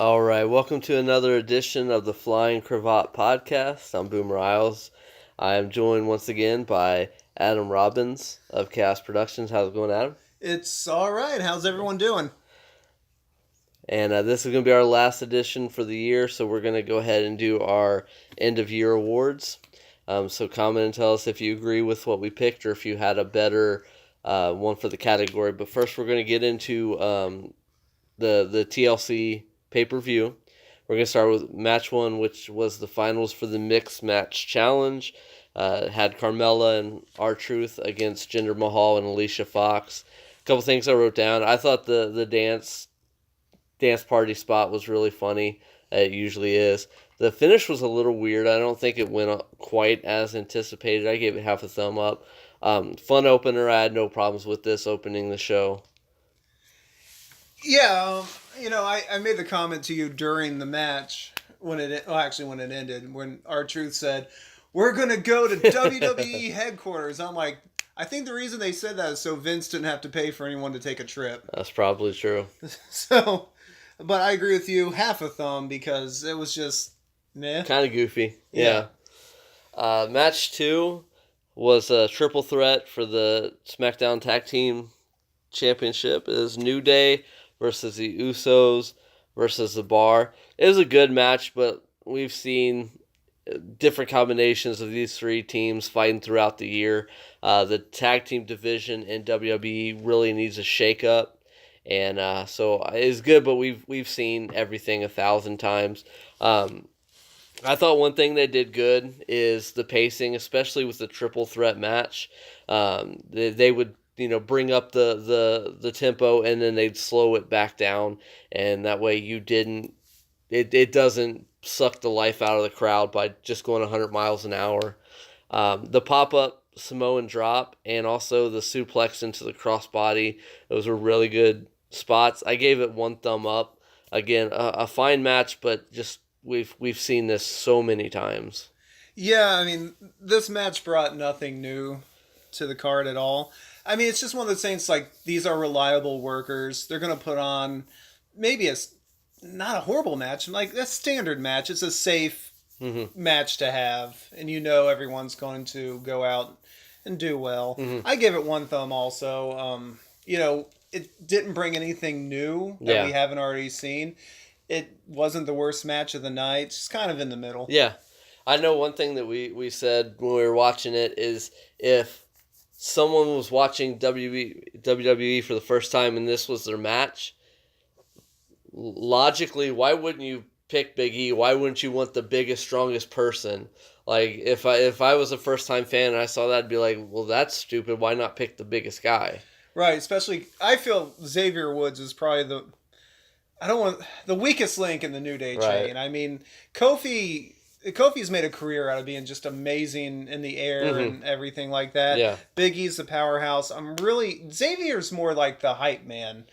All right, welcome to another edition of the Flying Cravat Podcast. I'm Boomer Isles. I am joined once again by Adam Robbins of Chaos Productions. How's it going, Adam? It's all right. How's everyone doing? And this is going to be our last edition for the year, so we're going to go ahead and do our end-of-year awards. So comment and tell us if you agree with what we picked or if you had a better one for the category. But first, we're going to get into the TLC pay-per-view. We're going to start with match one, which was the finals for the Mixed Match Challenge. Had Carmella and R-Truth against Jinder Mahal and Alicia Fox. A couple things I wrote down. I thought the dance party spot was really funny. It usually is. The finish was a little weird. I don't think it went quite as anticipated. I gave it half a thumb up. Fun opener. I had no problems with this opening the show. Yeah, I made the comment to you during the match when it ended, when R-Truth said, "We're going to go to WWE headquarters." I'm like, I think the reason they said that is so Vince didn't have to pay for anyone to take a trip. That's probably true. So, but I agree with you, half a thumb, because it was just meh. Kind of goofy. Yeah. Match two was a triple threat for the SmackDown Tag Team Championship. It was New Day versus the Usos versus the Bar. It was a good match, but we've seen different combinations of these three teams fighting throughout the year. The tag team division in WWE really needs a shake-up. And so it's good, but we've seen everything 1,000 times. I thought one thing they did good is the pacing, especially with the triple threat match. They would bring up the tempo and then they'd slow it back down, and that way it doesn't suck the life out of the crowd by just going 100 miles an hour. The pop-up Samoan drop and also the suplex into the crossbody, those were really good spots. I gave it one thumb up. Again, a fine match, but just we've seen this so many times. Yeah, I mean, this match brought nothing new to the card at all. I mean, it's just one of those things, like, these are reliable workers. They're going to put on maybe not a horrible match, like a standard match. It's a safe match to have, and everyone's going to go out and do well. I give it one thumb also. It didn't bring anything new that we haven't already seen. It wasn't the worst match of the night. It's just kind of in the middle. Yeah. I know one thing that we said when we were watching it is if someone was watching WWE for the first time and this was their match, logically, why wouldn't you pick Big E? Why wouldn't you want the biggest, strongest person? Like, if I was a first-time fan and I saw that, I'd be like, well, that's stupid. Why not pick the biggest guy? Right, especially, I feel Xavier Woods is probably the weakest link in the New Day chain. I mean, Kofi's made a career out of being just amazing in the air and everything like that. Yeah. Big E's the powerhouse. Xavier's more like the hype man.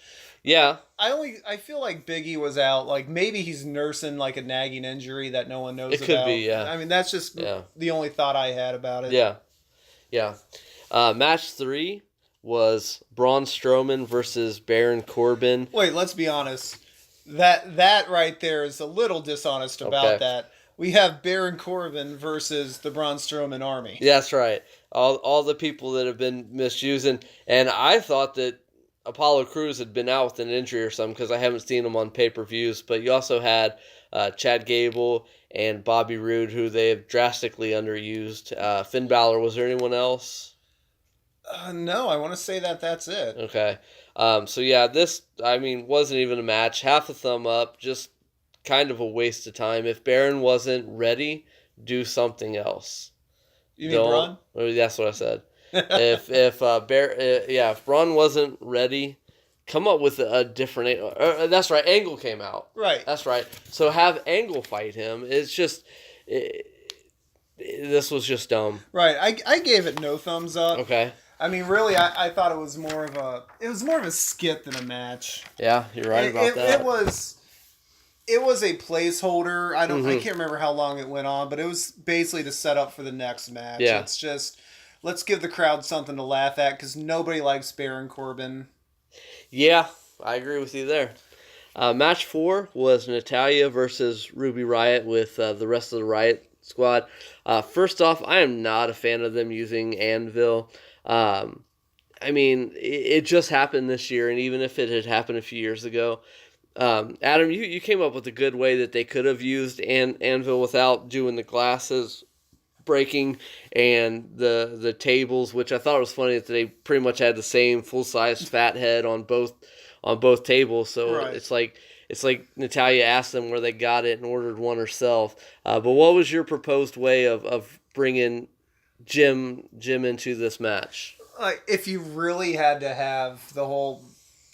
Yeah. I feel like Big E was out, like maybe he's nursing like a nagging injury that no one knows about. It could be, yeah. I mean, that's just the only thought I had about it. Yeah. Yeah. Match 3 was Braun Strowman versus Baron Corbin. Wait, let's be honest. That right there is a little dishonest about that. We have Baron Corbin versus the Braun Strowman army. Yeah, that's right. All the people that have been misusing. And I thought that Apollo Crews had been out with an injury or something because I haven't seen him on pay-per-views. But you also had Chad Gable and Bobby Roode, who they have drastically underused. Finn Balor. Was there anyone else? No, I want to say that's it. Okay. So yeah, this, wasn't even a match. Half a thumb up. Just kind of a waste of time. If Baron wasn't ready, do something else. You mean Braun? That's what I said. if Braun wasn't ready, come up with a different. That's right. Angle came out. Right. That's right. So have Angle fight him. It's just. This was just dumb. Right. I gave it no thumbs up. Okay. I mean, really, I thought it was more of a skit than a match. Yeah, you're right about that. It was a placeholder. I can't remember how long it went on, but it was basically to set up for the next match. Yeah. It's just, let's give the crowd something to laugh at because nobody likes Baron Corbin. Yeah, I agree with you there. Match 4 was Natalya versus Ruby Riott with the rest of the Riott squad. First off, I am not a fan of them using Anvil. I mean, it just happened this year, and even if it had happened a few years ago, Adam, you came up with a good way that they could have used Anvil without doing the glasses breaking and the tables, which I thought was funny that they pretty much had the same full size fat head on both tables. So Right. it's like Natalya asked them where they got it and ordered one herself. But what was your proposed way of bringing Jim into this match? Like, if you really had to have the whole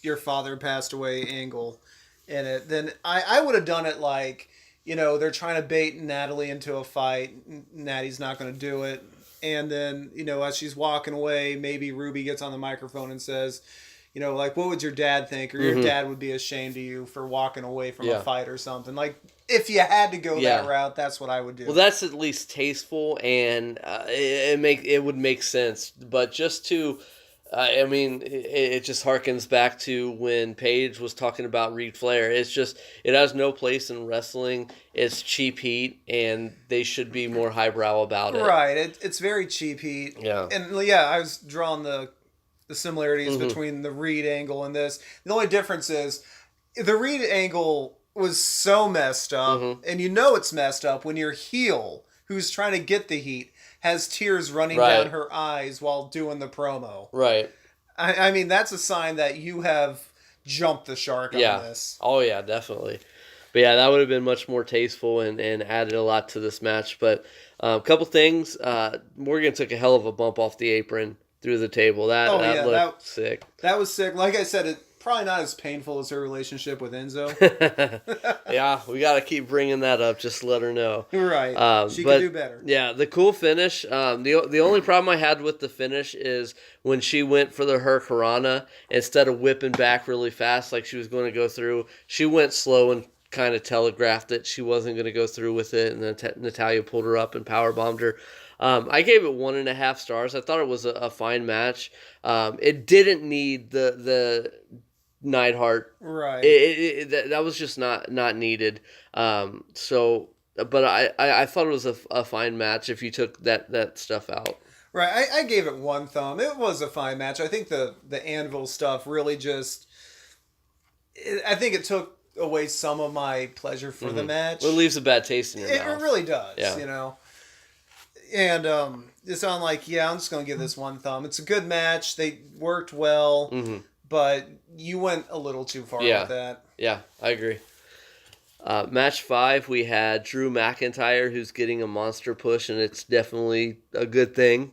your father passed away angle in it, then I would have done it like, they're trying to bait Natalie into a fight. Natty's not going to do it. And then, as she's walking away, maybe Ruby gets on the microphone and says, like, what would your dad think? Or your dad would be ashamed of you for walking away from a fight or something. Like, if you had to go that route, that's what I would do. Well, that's at least tasteful, and it would make sense. But just to, it just harkens back to when Paige was talking about Ric Flair. It has no place in wrestling. It's cheap heat, and they should be more highbrow about it. Right. It's very cheap heat. Yeah. And I was drawing the similarities between the Reed angle and this. The only difference is the Reed angle was so messed up, and it's messed up when your heel, who's trying to get the heat, has tears running down her eyes while doing the promo. Right. I mean, that's a sign that you have jumped the shark on this. Oh, yeah, definitely. But yeah, that would have been much more tasteful and added a lot to this match. But a couple things. Morgan took a hell of a bump off the apron through the table. That looked sick. That was sick. Like I said, probably not as painful as her relationship with Enzo. Yeah, we got to keep bringing that up. Just let her know. Right. She could do better. Yeah, the cool finish. The only problem I had with the finish is when she went for the Hurricanrana, instead of whipping back really fast like she was going to go through, she went slow and kind of telegraphed that she wasn't going to go through with it, and then Natalya pulled her up and powerbombed her. I gave it 1.5 stars. I thought it was a fine match. It didn't need the Neidhart. Right. That was just not needed. But I thought it was a fine match if you took that stuff out. Right. I gave it 1 thumb. It was a fine match. I think the Anvil stuff really I think it took away some of my pleasure for the match. Well, it leaves a bad taste in your mouth. It really does, Yeah. And it's on I'm just going to give this 1 thumb. It's a good match. They worked well, but you went a little too far with that. Yeah, I agree. Match 5, we had Drew McIntyre, who's getting a monster push, and it's definitely a good thing,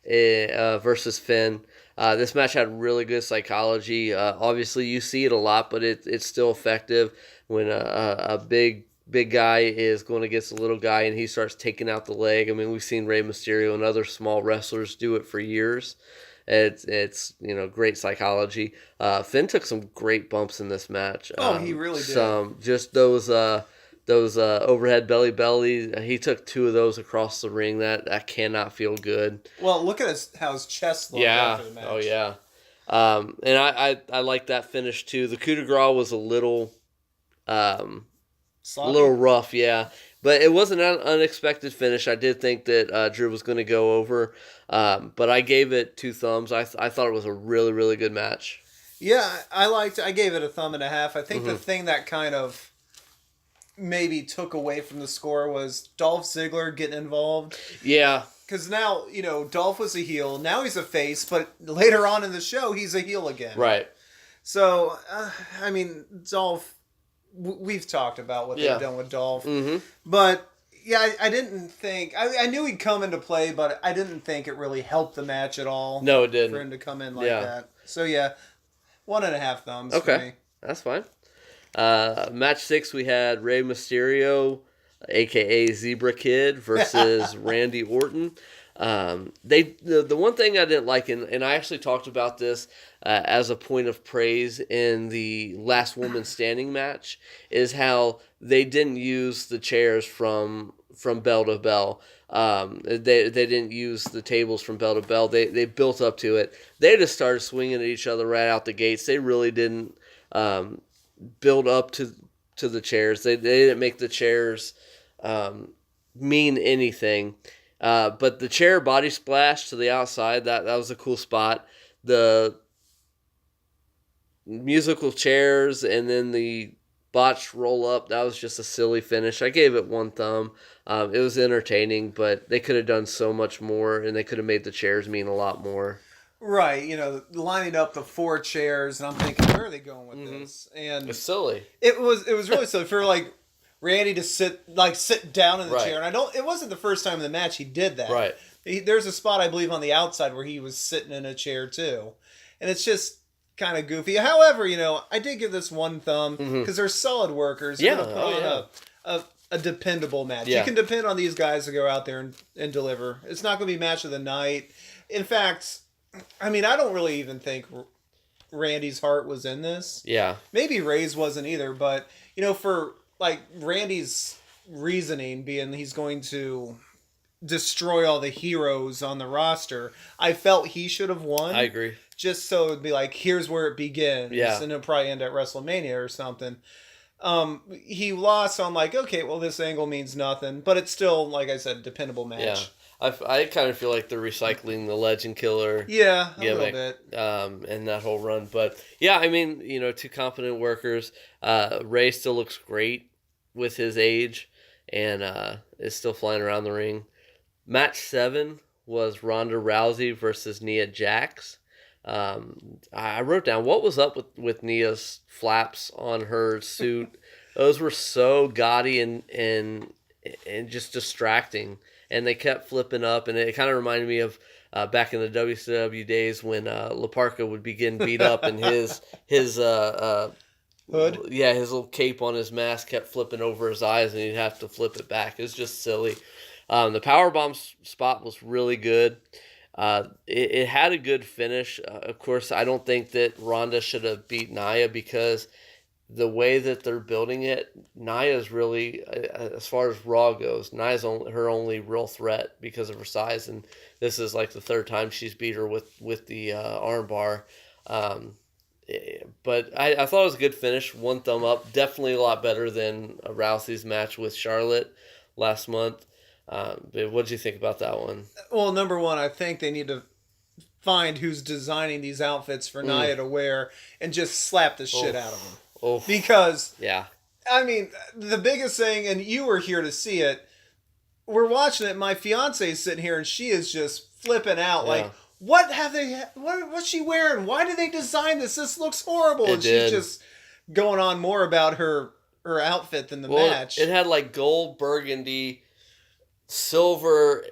versus Finn. This match had really good psychology. Obviously, you see it a lot, but it's still effective when a big guy is going against a little guy and he starts taking out the leg. I mean, we've seen Rey Mysterio and other small wrestlers do it for years. It's great psychology. Finn took some great bumps in this match. He really did. Just those overhead belly. He took 2 of those across the ring. That cannot feel good. Well, look at how his chest looked after the match. Oh yeah. And I like that finish too. The coup de grace was a little rough, yeah. But it wasn't an unexpected finish. I did think that Drew was going to go over, but I gave it 2 thumbs. I thought it was a really, really good match. Yeah, I gave it a 1.5 thumbs. I think the thing that kind of maybe took away from the score was Dolph Ziggler getting involved. Yeah. Because now, Dolph was a heel. Now he's a face, but later on in the show, he's a heel again. Right. So, Dolph... We've talked about what they've done with Dolph. But, I didn't think... I knew he'd come into play, but I didn't think it really helped the match at all. No, it didn't. For him to come in like that. So, 1.5 thumbs for me. That's fine. Match 6, we had Rey Mysterio, a.k.a. Zebra Kid, versus Randy Orton. The one thing I didn't like, and I actually talked about this as a point of praise in the Last Woman Standing match, is how they didn't use the chairs from bell to bell. They didn't use the tables from bell to bell. They built up to it. They just started swinging at each other right out the gates. They really didn't build up to the chairs. They didn't make the chairs mean anything. But the chair body splash to the outside, that was a cool spot. The musical chairs and then the botched roll up, that was just a silly finish. I gave it 1 thumb. It was entertaining, but they could have done so much more, and they could have made the chairs mean a lot more. Right, lining up the 4 chairs, and I'm thinking, where are they going with this? And It's silly. It was really silly for Randy to sit down in the chair, and it wasn't the first time in the match he did that. Right. There's a spot I believe on the outside where he was sitting in a chair too, and it's just kind of goofy. However, I did give this 1 thumb because they're solid workers. Yeah, Put on a dependable match. Yeah. You can depend on these guys to go out there and deliver. It's not going to be match of the night. In fact, I don't really even think Randy's heart was in this. Yeah. Maybe Ray's wasn't either, but for Randy's reasoning being he's going to destroy all the heroes on the roster, I felt he should have won. I agree. Just so it'd be here's where it begins. Yeah. And it'll probably end at WrestleMania or something. He lost, so I'm okay, well, this angle means nothing. But it's still, like I said, dependable match. Yeah. I kind of feel like they're recycling the Legend Killer Yeah, a gimmick, little bit. and that whole run. But, yeah, 2 competent workers. Ray still looks great with his age and is still flying around the ring. Match 7 was Ronda Rousey versus Nia Jax. I wrote down what was up with Nia's flaps on her suit. Those were so gaudy and just distracting, and they kept flipping up, and it kind of reminded me of back in the WCW days when La Parka would be getting beat up, and his hood, his little cape on his mask kept flipping over his eyes, and he'd have to flip it back. It was just silly. The powerbomb spot was really good. It had a good finish. Of course, I don't think that Ronda should have beat Nia because the way that they're building it, Nia's really, as far as Raw goes, Nia's her only real threat because of her size, and this is the 3rd time she's beat her with the armbar. But I thought it was a good finish. 1 thumb up. Definitely a lot better than Rousey's match with Charlotte last month. But what did you think about that one? Well, number one, I think they need to find who's designing these outfits for Nia to wear and just slap the shit out of them. Because, the biggest thing, and you were here to see it, we're watching it, my fiance's sitting here, and she is just flipping out, what's she wearing? Why did they design this? This looks horrible. She's just going on more about her outfit than the match. It had gold, burgundy, silver,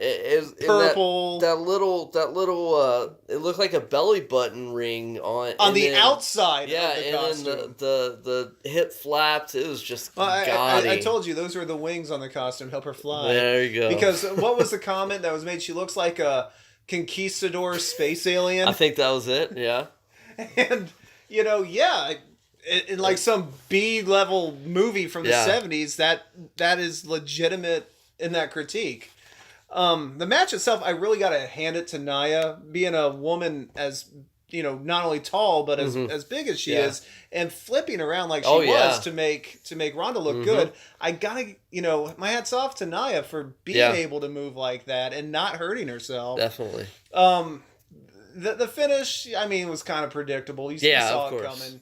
purple, that little it looked like a belly button ring on the outside. Yeah, of the and costume. then the hip flaps. It was just gaudy. I told you those were the wings on the costume, help her fly. There you go. Because what was the comment that was made? She looks like a conquistador space alien. I think that was it. Yeah, and in some B-level movie from the 70s, that is legitimate in that critique. The match itself, I really got to hand it to Nia, being a woman as, not only tall, but as big as she is, and flipping around like she was to make Ronda look good. I gotta, my hat's off to Nia for being able to move like that and not hurting herself. Definitely. The finish, was kind of predictable. You saw it coming.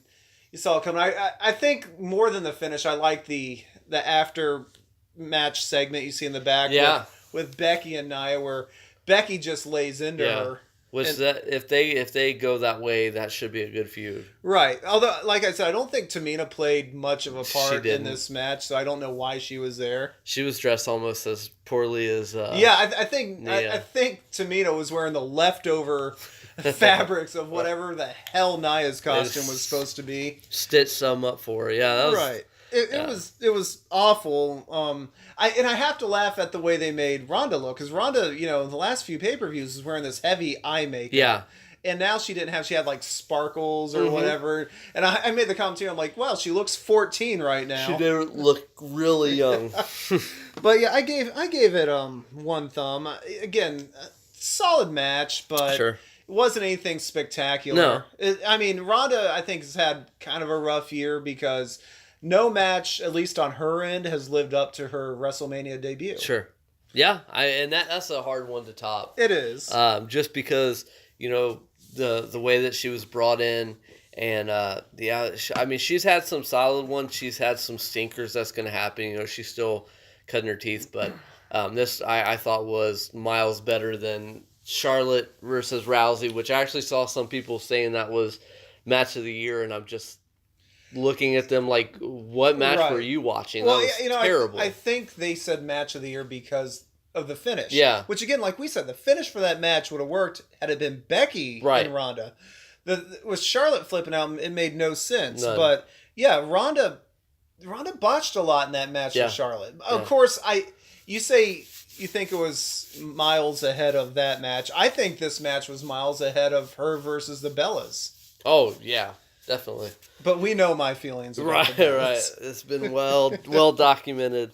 You saw it coming. I think more than the finish, I like the after match segment you see in the back with Becky and Nia, where Becky just lays into her. If they go that way, that should be a good feud. Right. Although, like I said, I don't think Tamina played much of a part in this match, so I don't know why she was there. She was dressed almost as poorly as I think Tamina was wearing the leftover fabrics of whatever the hell Nia's costume was supposed to be. Stitched some up for her. Yeah, that was right. It was awful. I have to laugh at the way they made Ronda look, because Ronda, in the last few pay-per-views, was wearing this heavy eye makeup. Yeah. And now she didn't have, she had sparkles or whatever. And I made the commentary, I'm like, wow, she looks 14 right now. She did look really young. But yeah, I gave it 1 thumb. Again, solid match, but sure. wasn't anything spectacular. I mean, Ronda, I think, has had kind of a rough year because no match, at least on her end, has lived up to her WrestleMania debut. Sure. Yeah, and that's a hard one to top. It is. Just because, the way that she was brought in, and I mean, she's had some solid ones. She's had some stinkers that's going to happen. She's still cutting her teeth, but this I thought was miles better than Charlotte versus Rousey, which I actually saw some people saying that was match of the year, and I'm just looking at them like, what match were you watching? Well, that was terrible. I think they said match of the year because of the finish. Yeah. Which, again, like we said, the finish for that match would have worked had it been Becky and Ronda. With Charlotte flipping out, it made no sense. None. But, yeah, Ronda botched a lot in that match with Charlotte. Of course, you say you think it was miles ahead of that match. I think this match was miles ahead of her versus the Bellas. Oh, yeah, definitely. But we know my feelings about the Bellas. Right. It's been well documented.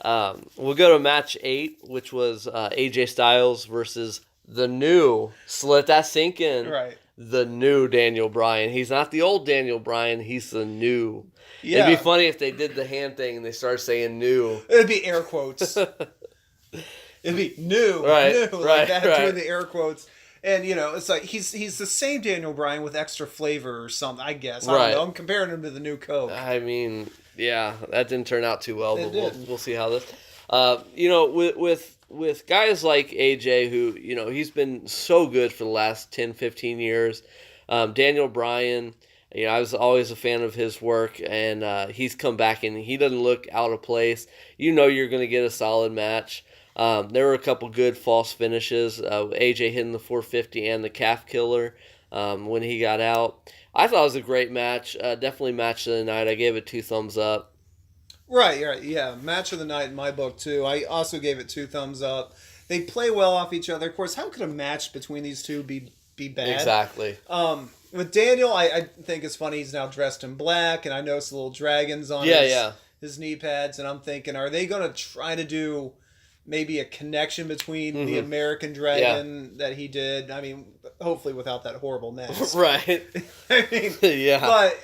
We'll go to match 8, which was AJ Styles versus the new, so let that sink in. Right. The new Daniel Bryan. He's not the old Daniel Bryan. He's the new. Yeah. It'd be funny if they did the hand thing and they started saying new. It'd be air quotes. It'd be new, like that, doing the air quotes. And, it's like he's the same Daniel Bryan with extra flavor or something, I guess. I don't know. I'm comparing him to the new Coke. I mean, yeah, that didn't turn out too well, but we'll see how this... with guys like AJ, who, he's been so good for the last 10, 15 years. Daniel Bryan, I was always a fan of his work, and he's come back and he doesn't look out of place. You're going to get a solid match. There were a couple good false finishes. AJ hitting the 450 and the calf killer when he got out. I thought it was a great match. Definitely match of the night. I gave it 2 thumbs up. Right, yeah. Match of the night in my book, too. I also gave it 2 thumbs up. They play well off each other. Of course, how could a match between these two be bad? Exactly. With Daniel, I think it's funny he's now dressed in black, and I noticed the little dragons on his knee pads, and I'm thinking, are they going to try to do maybe a connection between the American Dragon that he did? I mean, hopefully without that horrible mask. Right. I mean, but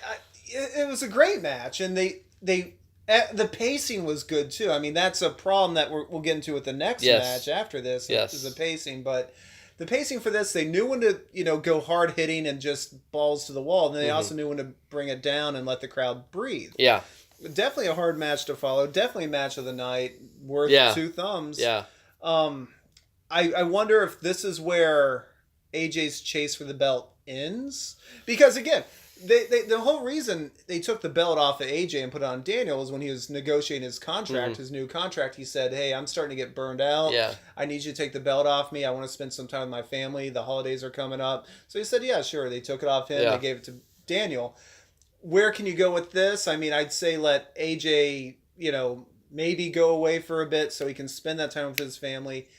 it was a great match, and the pacing was good too. I mean, that's a problem that we'll get into with the next match after this. Is the pacing, but the pacing for this, they knew when to go hard hitting and just balls to the wall, and they also knew when to bring it down and let the crowd breathe. Yeah, definitely a hard match to follow. Definitely match of the night, worth 2 thumbs. Yeah. I wonder if this is where AJ's chase for the belt ends, because again, the whole reason they took the belt off of AJ and put it on Daniel was when he was negotiating his contract, his new contract. He said, "Hey, I'm starting to get burned out. Yeah. I need you to take the belt off me. I want to spend some time with my family. The holidays are coming up." So he said, "Yeah, sure." They took it off him. They gave it to Daniel. Where can you go with this? I mean, I'd say let AJ, maybe go away for a bit so he can spend that time with his family.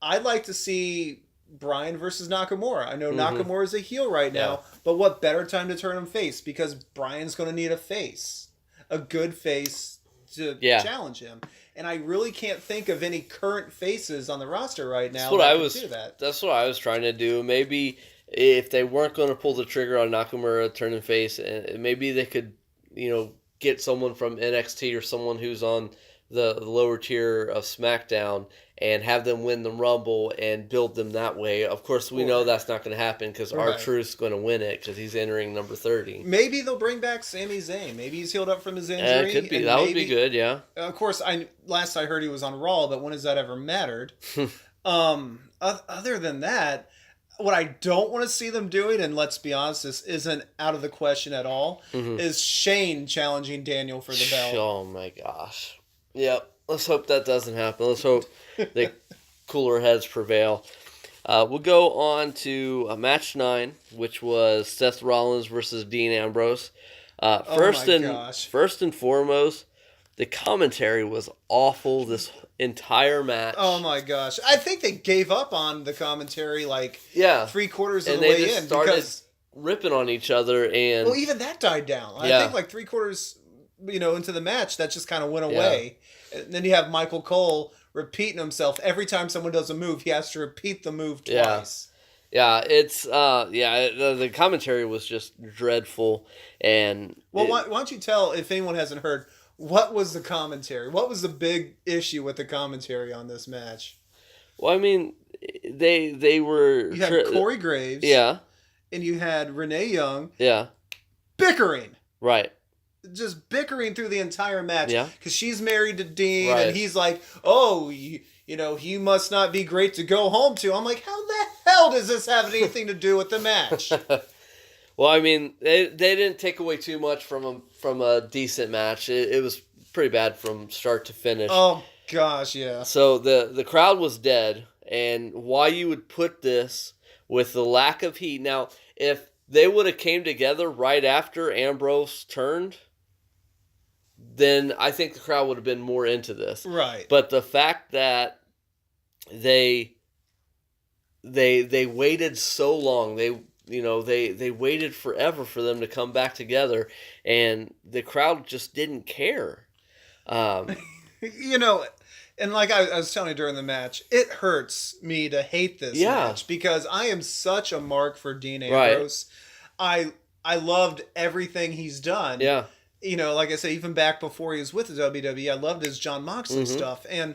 I'd like to see Bryan versus Nakamura. I know Nakamura is a heel right now, but what better time to turn him face? Because Bryan's going to need a good face to challenge him. And I really can't think of any current faces on the roster right now That's what I was trying to do. Maybe if they weren't going to pull the trigger on Nakamura turning face, maybe they could, get someone from NXT or someone who's on the lower tier of SmackDown and have them win the Rumble and build them that way. Of course, we know that's not going to happen because R-Truth's going to win it because he's entering number 30. Maybe they'll bring back Sami Zayn. Maybe he's healed up from his injury. It could be. That would be good, yeah. Of course, last I heard he was on Raw, but when has that ever mattered? Other than that, what I don't want to see them doing, and let's be honest, this isn't out of the question at all, is Shane challenging Daniel for the belt. Oh my gosh. Yep. Let's hope that doesn't happen. Let's hope the cooler heads prevail. We'll go on to match 9, which was Seth Rollins versus Dean Ambrose. First and foremost, the commentary was awful this entire match. Oh my gosh. I think they gave up on the commentary 3/4 of the way in. And they just started ripping on each other. And well, even that died down. I think 3/4 into the match, that just kind of went away. And then you have Michael Cole repeating himself. Every time someone does a move, he has to repeat the move twice. Yeah, it's the commentary was just dreadful, and Well, why don't you tell, if anyone hasn't heard, what was the commentary? What was the big issue with the commentary on this match? well, I mean, they were You had Corey Graves, yeah, and you had Renee Young yeah, bickering. right, Just bickering through the entire match. Yeah. Because she's married to Dean, Right. and he's like, oh, you know, he must not be great to go home to. I'm like, how the hell does this have anything to do with the match? Well, I mean, they didn't take away too much from a decent match. It was pretty bad from start to finish. Oh, gosh, yeah. So the crowd was dead, and why you would put this with the lack of heat. Now, if they would have came together right after Ambrose turned, then I think the crowd would have been more into this. Right. But the fact that they waited so long, they waited forever for them to come back together, and the crowd just didn't care. You know, and like I was telling you during the match, it hurts me to hate this match because I am such a mark for Dean Ambrose. Right. I loved everything he's done. Yeah. You know, like I said, even back before he was with the WWE, I loved his Jon Moxley stuff. And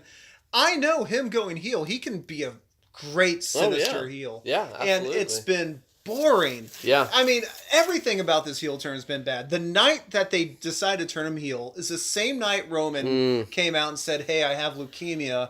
I know him going heel, he can be a great sinister heel. Yeah, absolutely. And it's been boring. Yeah. I mean, everything about this heel turn has been bad. The night that they decided to turn him heel is the same night Roman came out and said, hey, I have leukemia.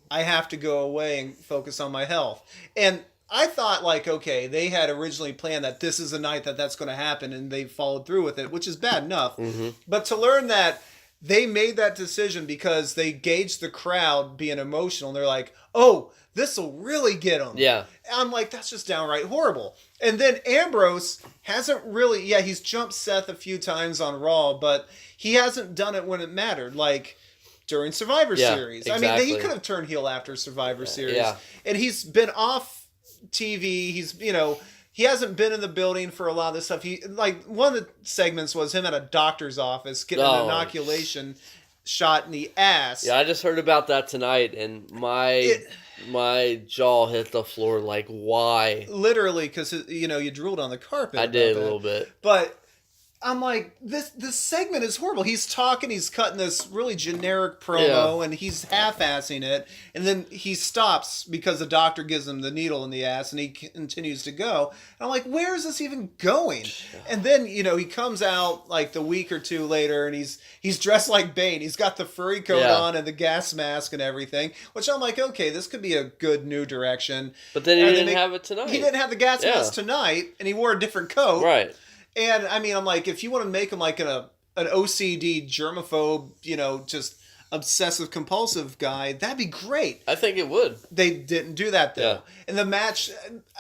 I have to go away and focus on my health. And I thought, like, okay, they had originally planned that this is the night that that's going to happen, and they followed through with it, which is bad enough. But to learn that they made that decision because they gauged the crowd being emotional, and they're like, oh, this will really get them. Yeah. I'm like, that's just downright horrible. And then Ambrose hasn't really, he's jumped Seth a few times on Raw, but he hasn't done it when it mattered, like during Survivor Series. Exactly. I mean, he could have turned heel after Survivor Series. Yeah. And he's been off TV. He's, he hasn't been in the building for a lot of this stuff. He, like, one of the segments was him at a doctor's office getting an inoculation shot in the ass. Yeah, I just heard about that tonight, and my jaw hit the floor. Like, why? Literally, because you drooled on the carpet. I did a little bit, but I'm like, this segment is horrible. He's talking, he's cutting this really generic promo, and he's half-assing it, and then he stops because the doctor gives him the needle in the ass, and he continues to go. And I'm like, where is this even going? And then, he comes out like the week or two later, and he's dressed like Bane. He's got the furry coat on and the gas mask and everything, which I'm like, okay, this could be a good new direction. But then he didn't have it tonight. He didn't have the gas mask tonight, and he wore a different coat. Right. And I mean, I'm like, if you want to make him like an OCD germaphobe, just obsessive compulsive guy, that'd be great. I think it would. They didn't do that though. Yeah. And the match,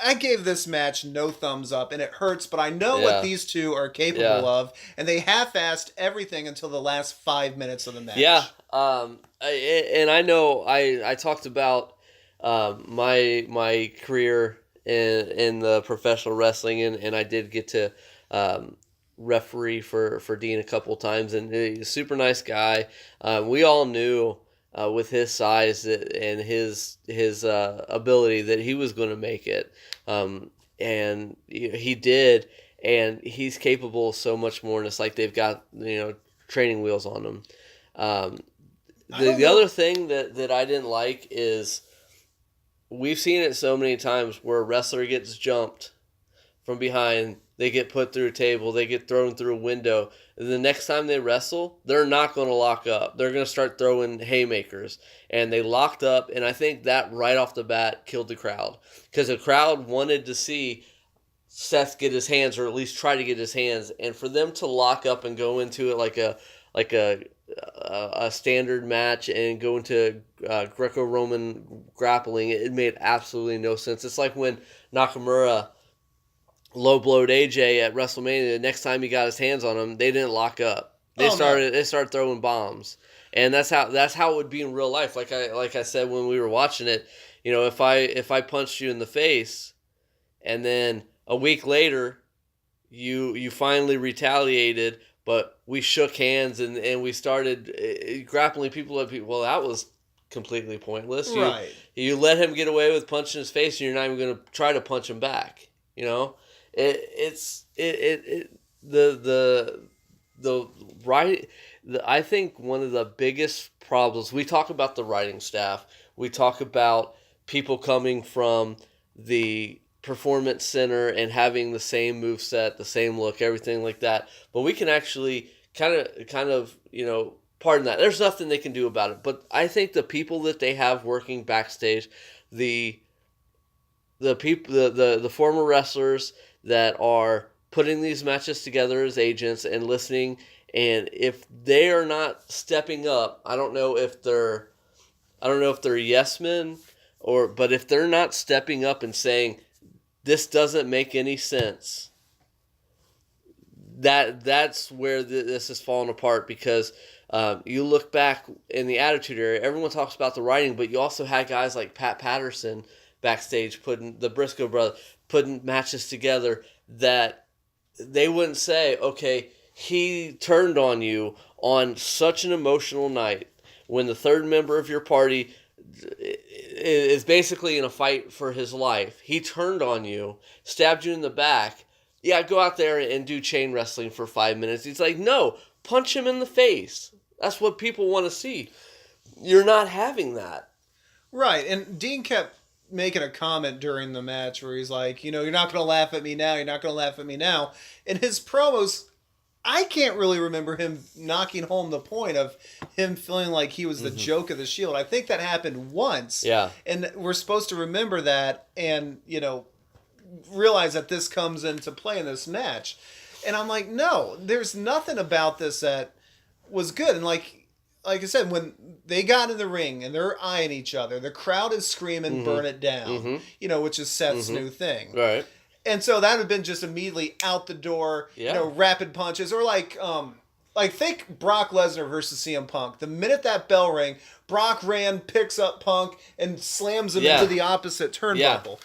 I gave this match no thumbs up, and it hurts, but I know what these two are capable of, and they half-assed everything until the last 5 minutes of the match. Yeah. And I know I talked about my career in the professional wrestling, and I did get to referee for Dean a couple times, and he's a super nice guy. We all knew with his size and his ability that he was going to make it, and he did, and he's capable of so much more. And it's like they've got training wheels on him. The other thing that I didn't like is we've seen it so many times where a wrestler gets jumped from behind. They get put through a table. They get thrown through a window. And the next time they wrestle, they're not going to lock up. They're going to start throwing haymakers. And they locked up, and I think that right off the bat killed the crowd. Because the crowd wanted to see Seth get his hands, or at least try to get his hands. And for them to lock up and go into it like a standard match and go into Greco-Roman grappling, it made absolutely no sense. It's like when Nakamura low-blowed AJ at WrestleMania. The next time he got his hands on him, they didn't lock up. They started throwing bombs, and that's how it would be in real life. Like I said when we were watching it, if I punched you in the face, and then a week later, you finally retaliated, but we shook hands and we started grappling people up. Well, that was completely pointless. Right. You let him get away with punching his face, and you're not even going to try to punch him back. You know, the right. I think one of the biggest problems, we talk about the writing staff. We talk about people coming from the performance center and having the same move set, the same look, everything like that. But we can actually kind of pardon that. There's nothing they can do about it. But I think the people that they have working backstage, the people, the former wrestlers that are putting these matches together as agents and listening, and if they are not stepping up, I don't know if they're yes men, but if they're not stepping up and saying this doesn't make any sense, that's where this is falling apart. Because you look back in the Attitude Era, everyone talks about the writing, but you also had guys like Pat Patterson backstage putting the Briscoe brothers putting matches together that they wouldn't say, okay, he turned on you on such an emotional night when the third member of your party is basically in a fight for his life. He turned on you, stabbed you in the back. Yeah, go out there and do chain wrestling for 5 minutes. He's like, no, punch him in the face. That's what people want to see. You're not having that. Right, and Dean kept making a comment during the match where he's like, you're not going to laugh at me now, you're not going to laugh at me now. In his promos, I can't really remember him knocking home the point of him feeling like he was the joke of the Shield. I think that happened once. Yeah. And we're supposed to remember that and, realize that this comes into play in this match. And I'm like, no, there's nothing about this that was good. And like I said, when they got in the ring and they're eyeing each other, the crowd is screaming, burn it down, which is Seth's new thing. Right. And so that would have been just immediately out the door, rapid punches. Or like think Brock Lesnar versus CM Punk. The minute that bell rang, Brock ran, picks up Punk, and slams him into the opposite turnbuckle.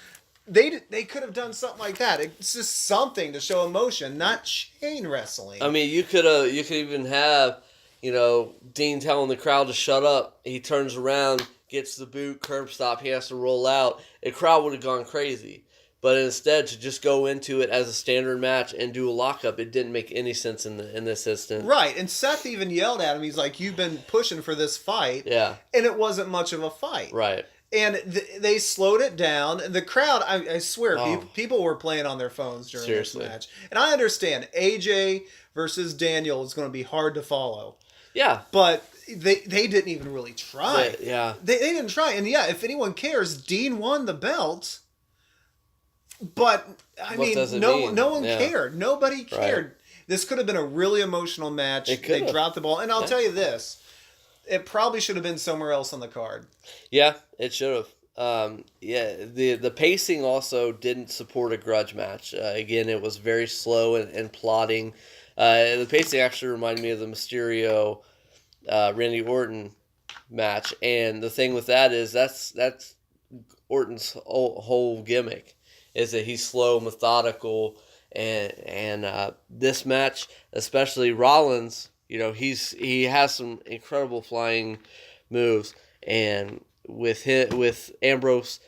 They could have done something like that. It's just something to show emotion, not chain wrestling. I mean, you could even have, Dean telling the crowd to shut up. He turns around, gets the boot, curb stop, he has to roll out. The crowd would have gone crazy. But instead, to just go into it as a standard match and do a lockup, it didn't make any sense in this instance. Right, and Seth even yelled at him. He's like, you've been pushing for this fight. Yeah. And it wasn't much of a fight. Right. And they slowed it down. The crowd, I swear, people were playing on their phones during this match. And I understand, AJ versus Daniel is going to be hard to follow. Yeah. But they didn't even really try. They didn't try. And yeah, if anyone cares, Dean won the belt. But, no one cared. Nobody cared. Right. This could have been a really emotional match. They dropped the ball. And I'll tell you this. It probably should have been somewhere else on the card. Yeah, it should have. The pacing also didn't support a grudge match. Again, it was very slow and plodding. The pacing actually reminded me of the Mysterio Randy Orton match. And the thing with that is that's Orton's whole gimmick, is that he's slow, methodical, and this match, especially Rollins, he has some incredible flying moves, and with Ambrose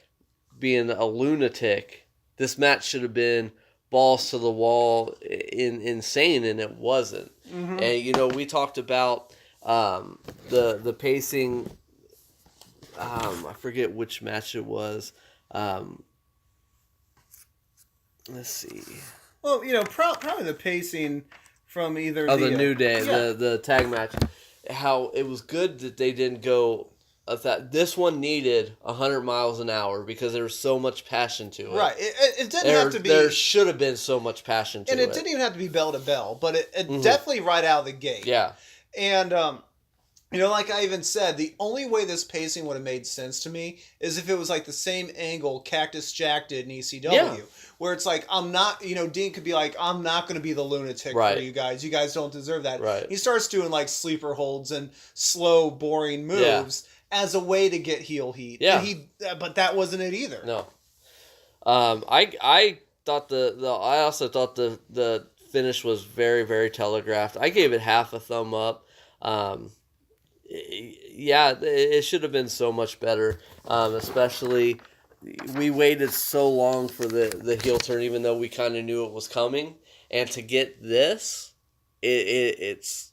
being a lunatic, this match should have been balls to the wall, insane, and it wasn't. And we talked about the pacing. I forget which match it was. Let's see. Well, probably the pacing from either the New Day, the tag match. How it was good that they didn't go. This one needed 100 miles an hour because there was so much passion to it. Right. It didn't have to be. There should have been so much passion to it. And it didn't even have to be bell to bell, but it definitely right out of the gate. Yeah. And like I even said, the only way this pacing would have made sense to me is if it was like the same angle Cactus Jack did in ECW. Yeah. Where it's like, I'm not, Dean could be like, I'm not going to be the lunatic for you guys. You guys don't deserve that. Right. He starts doing like sleeper holds and slow, boring moves as a way to get heel heat. Yeah. But that wasn't it either. No. I thought I also thought the finish was very, very telegraphed. I gave it half a thumb up. Yeah, it should have been so much better. Especially, we waited so long for the heel turn, even though we kind of knew it was coming. And to get this, it's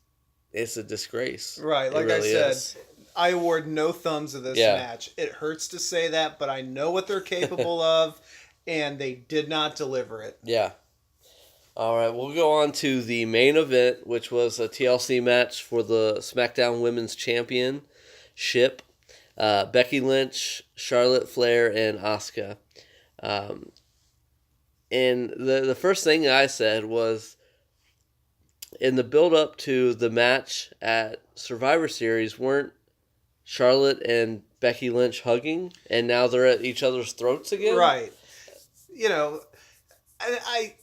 a disgrace. Right, like It really I said, is. I award no thumbs of this Yeah. match. It hurts to say that, but I know what they're capable of, and they did not deliver it. Yeah. All right, we'll go on to the main event, which was a TLC match for the SmackDown Women's Championship. Becky Lynch, Charlotte Flair, and Asuka. And the first thing I said was, in the build-up to the match at Survivor Series, weren't Charlotte and Becky Lynch hugging, and now they're at each other's throats again? Right. You know, I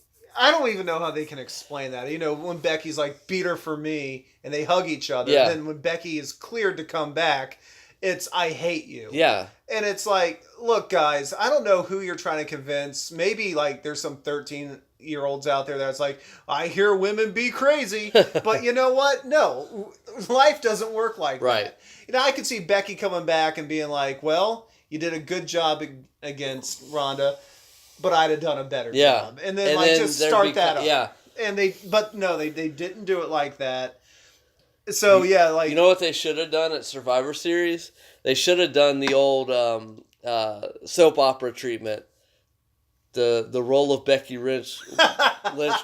don't even know how they can explain that. You know, when Becky's like, beat her for me, and they hug each other. Yeah. And then when Becky is cleared to come back, it's, I hate you. Yeah. And it's like, look, guys, I don't know who you're trying to convince. Maybe, like, there's some 13-year-olds out there that's like, I hear women be crazy. But you know what? No. Life doesn't work like Right. that. You know, I could see Becky coming back and being like, well, you did a good job against Ronda, but I'd have done a better job. And then, just start that up. Yeah. And but no, they didn't do it like that. So, yeah, like... You know what they should have done at Survivor Series? They should have done the old soap opera treatment. The role of Becky Lynch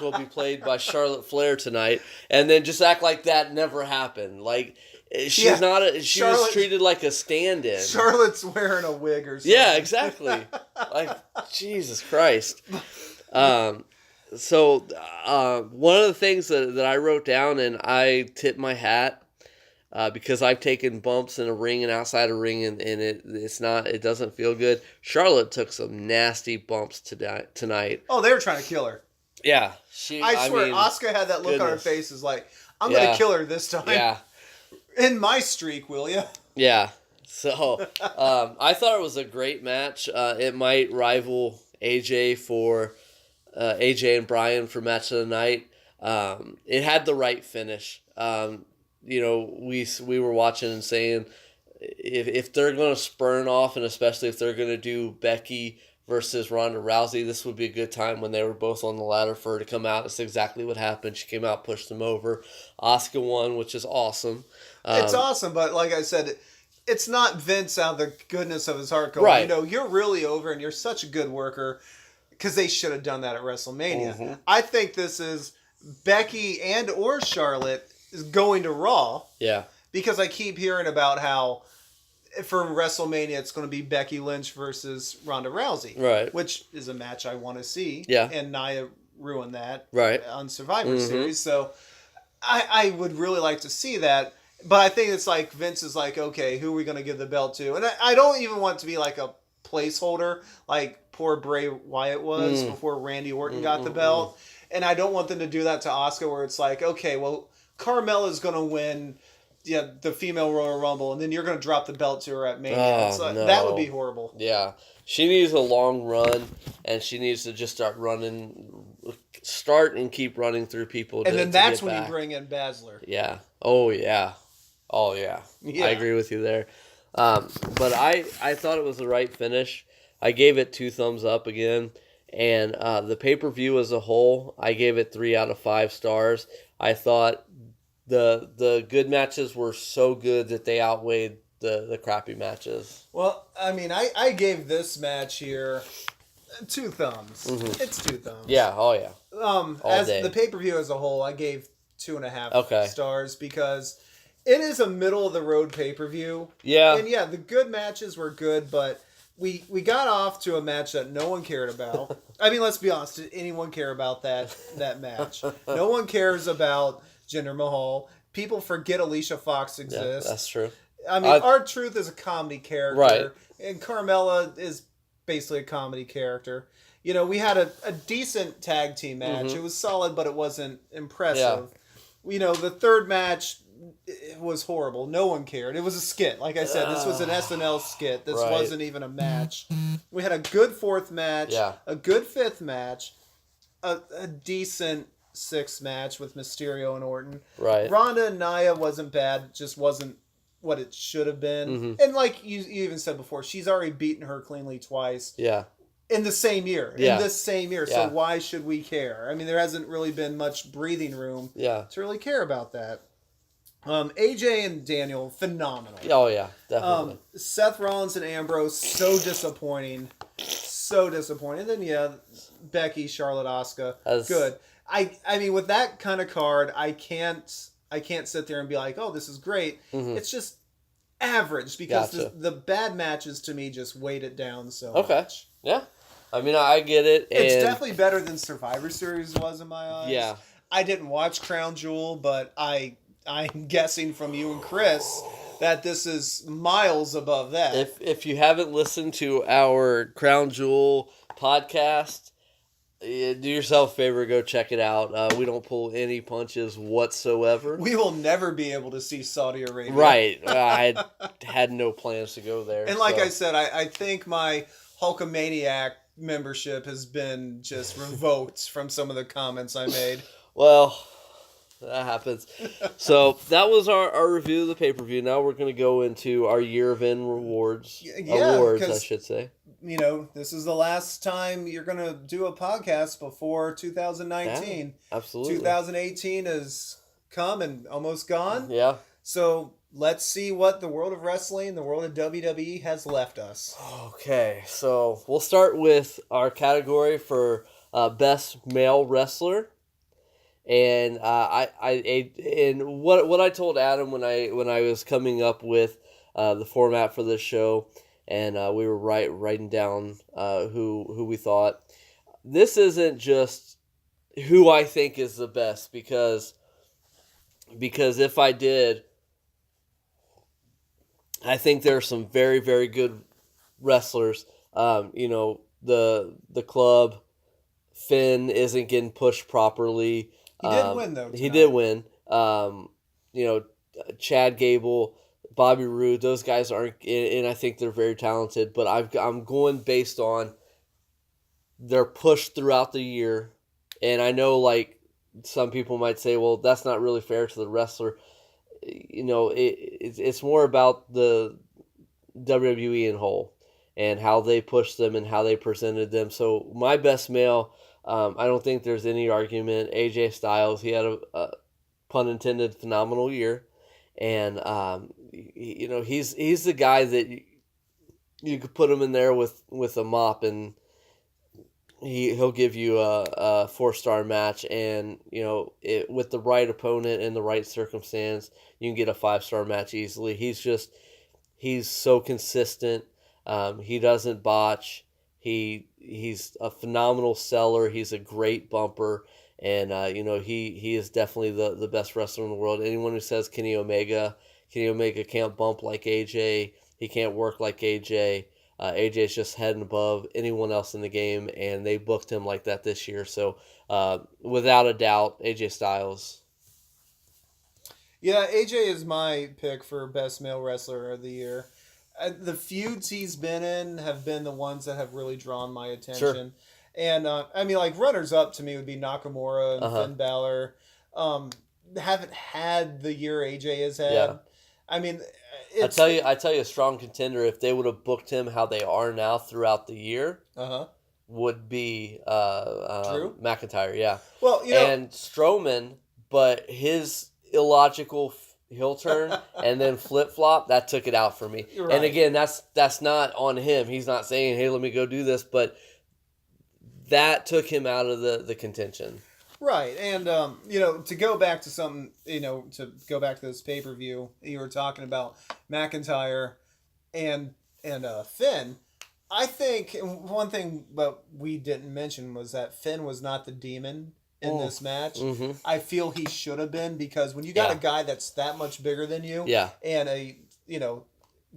will be played by Charlotte Flair tonight, and then just act like that never happened. Like, she was treated like a stand-in. Charlotte's wearing a wig or something. Yeah, exactly. Like, Jesus Christ. So, one of the things that I wrote down, and I tip my hat, because I've taken bumps in a ring and outside a ring, and it doesn't feel good. Charlotte took some nasty bumps tonight. Oh, they were trying to kill her. Yeah. I swear, Asuka had that look on her face, is like, I'm going to kill her this time. Yeah. In my streak, will you? Yeah. So, I thought it was a great match. It might rival AJ AJ and Brian for match of the night. It had the right finish. You know, we were watching and saying, if they're going to spurn off, and especially if they're going to do Becky versus Ronda Rousey, this would be a good time when they were both on the ladder for her to come out. That's exactly what happened. She came out, pushed them over. Asuka won, which is awesome. It's awesome, but like I said, it's not Vince out of the goodness of his heart going, right. You know, you're really over and you're such a good worker, because they should have done that at WrestleMania. Mm-hmm. I think this is Becky and or Charlotte is going to Raw. Yeah. Because I keep hearing about how for WrestleMania it's going to be Becky Lynch versus Ronda Rousey. Right. Which is a match I want to see. Yeah. And Nia ruined that on Survivor Mm-hmm. Series. So I would really like to see that. But I think it's like Vince is like, okay, who are we going to give the belt to? And I don't even want it to be like a placeholder like poor Bray Wyatt was before Randy Orton got the belt. And I don't want them to do that to Asuka where it's like, okay, well, Carmella's going to win the female Royal Rumble, and then you're going to drop the belt to her at Mania. No. That would be horrible. Yeah. She needs a long run, and she needs to just start and keep running through people. And then that's when you bring in Baszler. Yeah. Oh, yeah. Oh, yeah. I agree with you there. But I thought it was the right finish. I gave it 2 thumbs up again. And the pay-per-view as a whole, I gave it 3 out of 5 stars. I thought the good matches were so good that they outweighed the crappy matches. Well, I mean, I gave this match here 2 thumbs. Mm-hmm. It's 2 thumbs. Yeah, oh yeah. As day. the pay-per-view as a whole, I gave 2.5 stars because it is a middle-of-the-road pay-per-view. Yeah. And yeah, the good matches were good, but we got off to a match that no one cared about. I mean, let's be honest. Did anyone care about that match? No one cares about Jinder Mahal. People forget Alicia Fox exists. Yeah, that's true. I mean, R-Truth is a comedy character. Right. And Carmella is basically a comedy character. You know, we had a decent tag team match. Mm-hmm. It was solid, but it wasn't impressive. Yeah. You know, the third match was horrible. No one cared. It was a skit. Like I said, this was an SNL skit. This wasn't even a match. We had a good 4th match, a good 5th match, a decent 6th match with Mysterio and Orton. Right. Ronda and Nia wasn't bad, just wasn't what it should have been. Mm-hmm. And like you even said before, she's already beaten her cleanly twice. Yeah. In the same year. Yeah. In this same year. Yeah. So why should we care? I mean, there hasn't really been much breathing room to really care about that. AJ and Daniel, phenomenal. Oh, yeah. Definitely. Seth Rollins and Ambrose, so disappointing. So disappointing. And then, Becky, Charlotte, Asuka, good. I mean, with that kind of card, I can't sit there and be like, oh, this is great. Mm-hmm. It's just average because the bad matches to me just weighed it down so much. Yeah. I mean, I get it. It's definitely better than Survivor Series was in my eyes. Yeah. I didn't watch Crown Jewel, but I'm guessing from you and Chris that this is miles above that. If you haven't listened to our Crown Jewel podcast, do yourself a favor, go check it out. We don't pull any punches whatsoever. We will never be able to see Saudi Arabia. Right. I had no plans to go there. And like I said, I think my Hulkamaniac membership has been just revoked from some of the comments I made. Well, that happens. So that was our review of the pay-per-view. Now we're going to go into our year of end awards, I should say. You know, this is the last time you're going to do a podcast before 2019. Yeah, absolutely. 2018 has come and almost gone. Yeah. So let's see what the world of wrestling, the world of WWE has left us. Okay, so we'll start with our category for best male wrestler. And what I told Adam when I was coming up with the format for this show, and we were writing down who we thought. This isn't just who I think is the best because if I did, I think there are some very, very good wrestlers. The club, Finn isn't getting pushed properly. He did win, though. He did win. Chad Gable, Bobby Roode, those guys aren't, and I think they're very talented. But I'm going based on their push throughout the year, and I know like some people might say, well, that's not really fair to the wrestler. It's more about the WWE in whole and how they pushed them and how they presented them. So my best male. I don't think there's any argument. AJ Styles, he had a pun intended phenomenal year, and he's the guy that you could put him in there with a mop, and he'll give you a 4-star match, and with the right opponent and the right circumstance, you can get a 5-star match easily. He's so consistent. He doesn't botch. He's a phenomenal seller. He's a great bumper, and he is definitely the best wrestler in the world. Anyone who says Kenny Omega can't bump like AJ, he can't work like AJ. AJ's just head and above anyone else in the game, and they booked him like that this year. So without a doubt, AJ Styles. Yeah, AJ is my pick for best male wrestler of the year. The feuds he's been in have been the ones that have really drawn my attention. Sure. And, runners up to me would be Nakamura and Finn Balor. Haven't had the year AJ has had. Yeah. I mean, I tell you, a strong contender, if they would have booked him how they are now throughout the year, would be Drew McIntyre, yeah. Well, and Strowman, but his illogical heel turn and then flip-flop, that took it out for me. Right. And again, that's not on him. He's not saying, hey, let me go do this, but that took him out of the contention. Right. And to go back to something, to go back to this pay-per-view, you were talking about McIntyre and Finn. I think one thing that we didn't mention was that Finn was not the demon in this match. Mm-hmm. I feel he should have been, because when you got a guy that's that much bigger than you, and a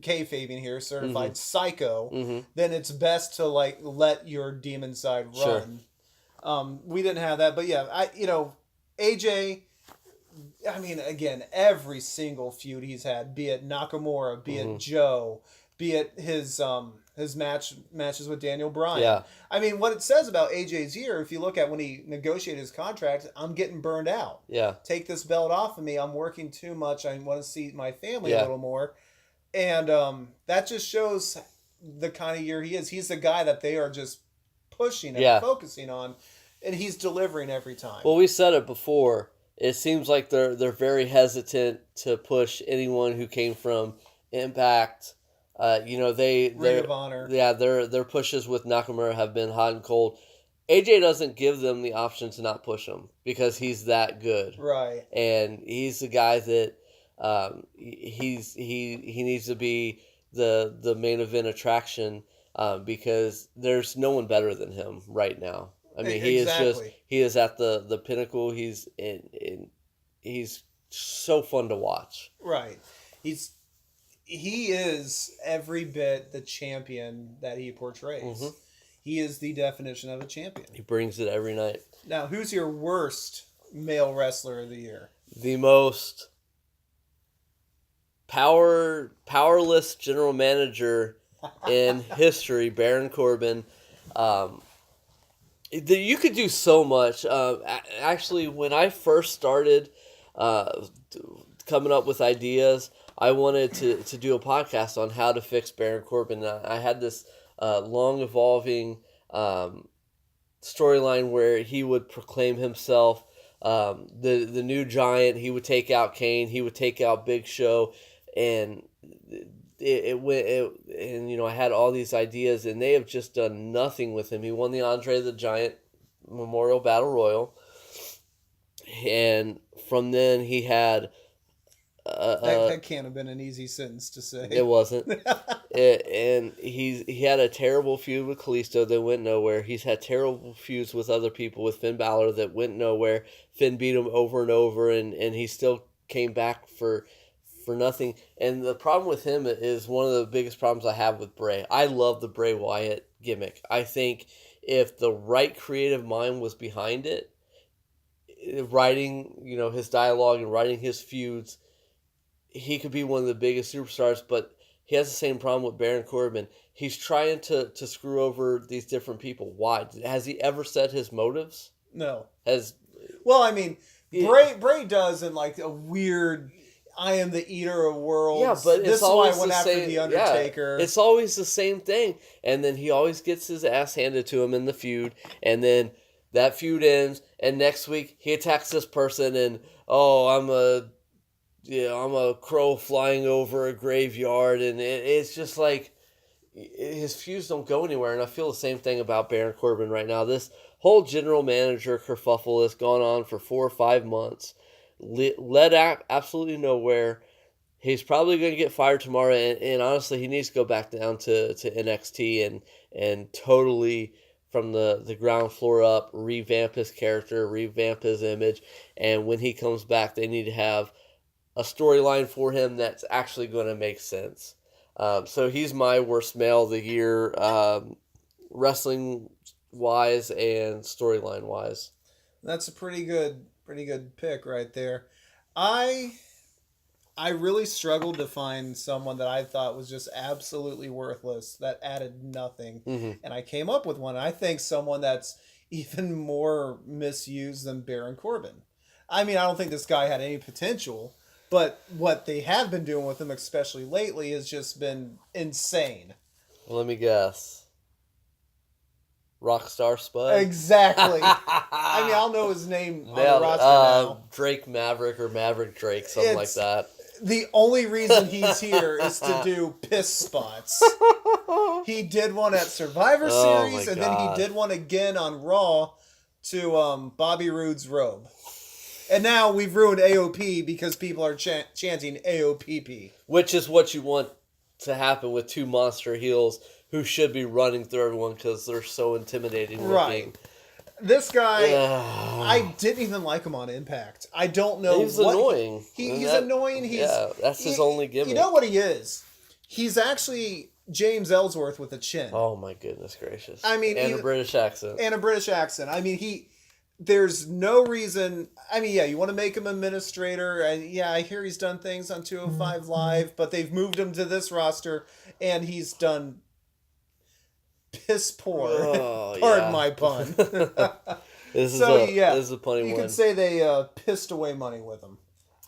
kayfabing here, certified psycho, then it's best to let your demon side run. Sure. We didn't have that, but AJ. I mean, again, every single feud he's had, be it Nakamura, be it Joe, be it his his matches with Daniel Bryan. Yeah. I mean, what it says about AJ's year, if you look at when he negotiated his contract, I'm getting burned out. Yeah. Take this belt off of me. I'm working too much. I want to see my family a Yeah. little more. And that just shows the kind of year he is. He's the guy that they are just pushing and focusing on, and he's delivering every time. Well, we said it before. It seems like they're very hesitant to push anyone who came from Impact. Ring of Honor. Yeah, their pushes with Nakamura have been hot and cold. AJ doesn't give them the option to not push him because he's that good. Right. And he's the guy that he needs to be the main event attraction because there's no one better than him right now. I mean, he is at the pinnacle. He's he's so fun to watch. Right. He is every bit the champion that he portrays. Mm-hmm. He is the definition of a champion. He brings it every night. Now, who's your worst male wrestler of the year? The most powerless general manager in history, Baron Corbin. You could do so much. Actually, when I first started coming up with ideas, I wanted to do a podcast on how to fix Baron Corbin. I had this long evolving storyline where he would proclaim himself the new giant. He would take out Kane. He would take out Big Show, and I had all these ideas, and they have just done nothing with him. He won the Andre the Giant Memorial Battle Royal, and from then he had. That can't have been an easy sentence to say. It wasn't. And he had a terrible feud with Kalisto that went nowhere. He's had terrible feuds with other people, with Finn Balor, that went nowhere. Finn beat him over and over, and he still came back for nothing. And the problem with him is one of the biggest problems I have with Bray. I love the Bray Wyatt gimmick. I think if the right creative mind was behind it, writing his dialogue and writing his feuds, he could be one of the biggest superstars, but he has the same problem with Baron Corbin. He's trying to screw over these different people. Why? Has he ever said his motives? No. Yeah. Bray does in like a weird, I am the eater of worlds. Yeah, but this it's always is why I went after the Undertaker. Yeah, it's always the same thing. And then he always gets his ass handed to him in the feud, and then that feud ends, and next week he attacks this person, and I'm a crow flying over a graveyard, and it's just like his feuds don't go anywhere. And I feel the same thing about Baron Corbin right now. This whole general manager kerfuffle has gone on for 4 or 5 months, led absolutely nowhere. He's probably going to get fired tomorrow, and honestly, he needs to go back down to NXT and totally from the ground floor up, revamp his character, revamp his image, and when he comes back, they need to have a storyline for him that's actually going to make sense. So he's my worst male of the year, wrestling wise and storyline wise. That's a pretty good pick right there. I really struggled to find someone that I thought was just absolutely worthless, that added nothing. Mm-hmm. And I came up with one. I think someone that's even more misused than Baron Corbin. I mean, I don't think this guy had any potential, but what they have been doing with him, especially lately, has just been insane. Well, let me guess. Rockstar Spud? Exactly. I mean, I'll know his name on the roster now. Drake Maverick or Maverick Drake, something like that. The only reason he's here is to do piss spots. He did one at Survivor Series, and then he did one again on Raw to Bobby Roode's robe. And now we've ruined AOP because people are chanting AOPP. Which is what you want to happen with two monster heels who should be running through everyone because they're so intimidating looking. Right. This guy, I didn't even like him on Impact. I don't know. He's annoying. He's annoying. That's his only gimmick. You know what he is? He's actually James Ellsworth with a chin. Oh my goodness gracious. I mean, and a British accent. I mean, there's no reason. I mean, yeah, you want to make him administrator, and yeah, I hear he's done things on 205 Live, but they've moved him to this roster, and he's done piss poor. Oh, Pardon yeah. my pun. This is a funny you one. could say they pissed away money with them.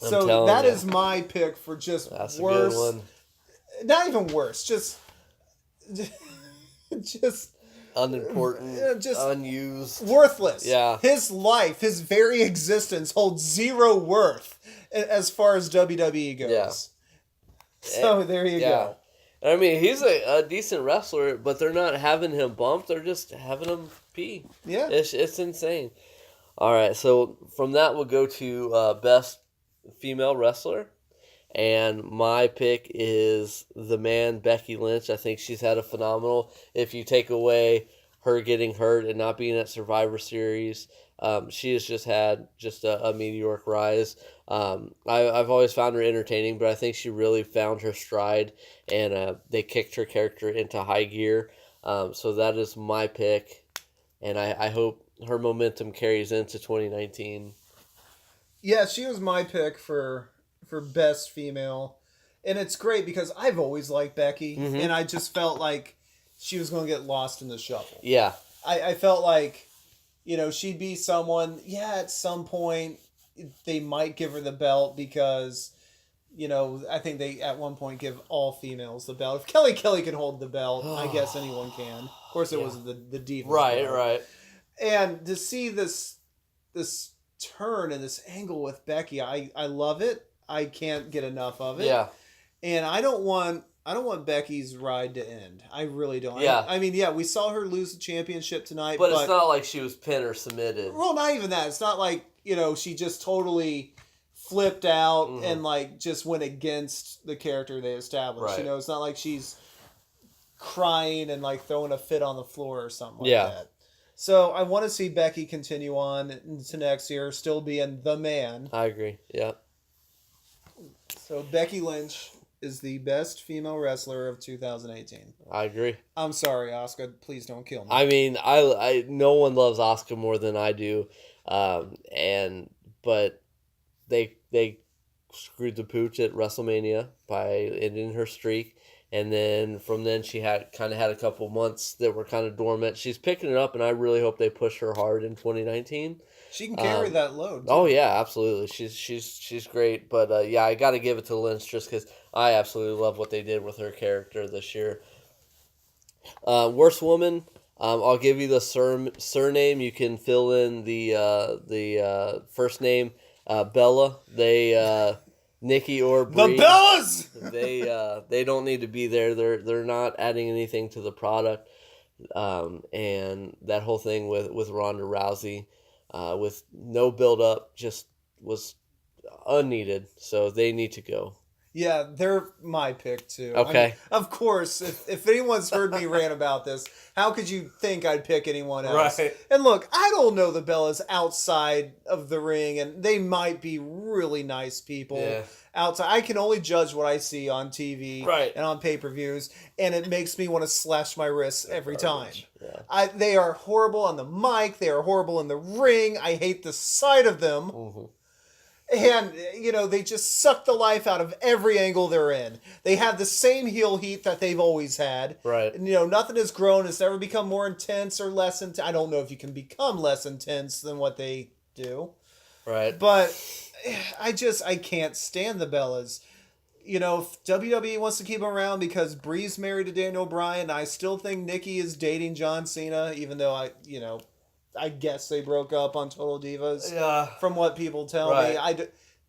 I'm So telling that ya. is my pick for just That's worse. a good one. Not even worse, just Unimportant, just unused, worthless. Yeah. His life, his very existence holds zero worth as far as WWE goes. Yeah. So there you go. I mean, he's a decent wrestler, but they're not having him bumped. They're just having him pee. Yeah. It's insane. All right, so from that, we'll go to best female wrestler. And my pick is the man, Becky Lynch. I think she's had a phenomenal, if you take away her getting hurt and not being at Survivor Series, she has just had a meteoric rise. I've always found her entertaining, but I think she really found her stride, and they kicked her character into high gear. So that is my pick, and I hope her momentum carries into 2019. Yeah, she was my pick for best female, and it's great because I've always liked Becky, and I just felt like she was going to get lost in the shuffle. Yeah, I felt like, she'd be someone. Yeah, at some point they might give her the belt because, I think they at one point give all females the belt. If Kelly can hold the belt, I guess anyone can. Of course, it was the Divas. Right. And to see this turn and this angle with Becky, I love it. I can't get enough of it. Yeah. And I don't want Becky's ride to end. I really don't. Yeah. I mean, we saw her lose the championship tonight, but it's not like she was pinned or submitted. Well, not even that. It's not like, she just totally flipped out and just went against the character they established. Right. It's not like she's crying and throwing a fit on the floor or something like that. So I want to see Becky continue on into next year, still being the man. I agree. Yeah. So Becky Lynch is the best female wrestler of 2018. I agree. I'm sorry, Asuka. Please don't kill me. I mean, I no one loves Asuka more than I do, but they screwed the pooch at WrestleMania by ending her streak. And then from then she had a couple months that were kind of dormant. She's picking it up, and I really hope they push her hard in 2019. She can carry that load. Too. Oh yeah, absolutely. She's great. But I got to give it to Lynch just because I absolutely love what they did with her character this year. Worst woman. I'll give you the surname. You can fill in the first name. Bella. They. Nikki or Brie, the Bellas. They don't need to be there. They're not adding anything to the product, and that whole thing with Ronda Rousey, with no build up, just was unneeded. So they need to go. Yeah, they're my pick too. Okay. I mean, of course, if anyone's heard me rant about this, how could you think I'd pick anyone else? Right. And look, I don't know the Bellas outside of the ring, and they might be really nice people outside. I can only judge what I see on TV and on pay-per-views, and it makes me want to slash my wrists every time. Yeah. They are horrible on the mic. They are horrible in the ring. I hate the sight of them. Mm-hmm. And, they just suck the life out of every angle they're in. They have the same heel heat that they've always had. Right. And, nothing has grown. It's never become more intense or less intense. I don't know if you can become less intense than what they do. Right. But I can't stand the Bellas. If WWE wants to keep them around because Brie's married to Daniel Bryan, I still think Nikki is dating John Cena, even though I guess they broke up on Total Divas. Yeah. From what people tell me.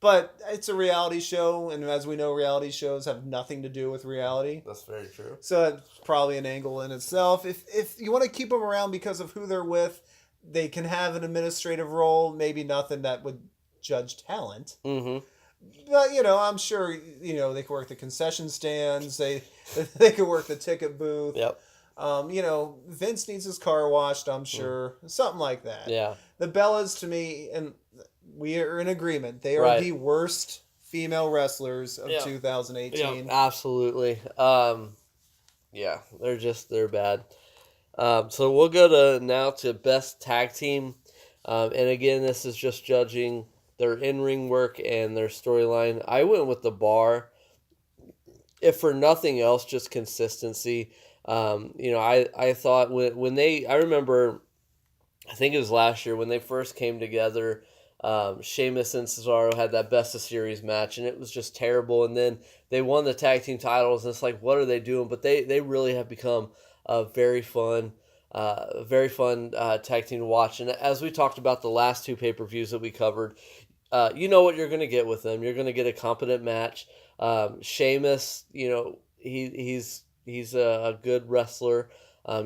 But it's a reality show, and as we know, reality shows have nothing to do with reality. That's very true. So it's probably an angle in itself. If you want to keep them around because of who they're with, they can have an administrative role, maybe nothing that would judge talent. Mm-hmm. But, I'm sure, they could work the concession stands. They could work the ticket booth. Yep. Vince needs his car washed, I'm sure. Something like that. Yeah. The Bellas, to me, and we are in agreement, they are the worst female wrestlers of 2018. Yeah, absolutely. They're bad. So we'll go now to best tag team. And again, this is just judging their in-ring work and their storyline. I went with The Bar. If for nothing else, just consistency. I thought I remember, I think it was last year when they first came together. Sheamus and Cesaro had that best of series match, and it was just terrible. And then they won the tag team titles, and it's like, what are they doing? But they really have become a very fun tag team to watch. And as we talked about the last two pay-per-views that we covered, you know what you're going to get with them. You're going to get a competent match. Sheamus, he's a good wrestler.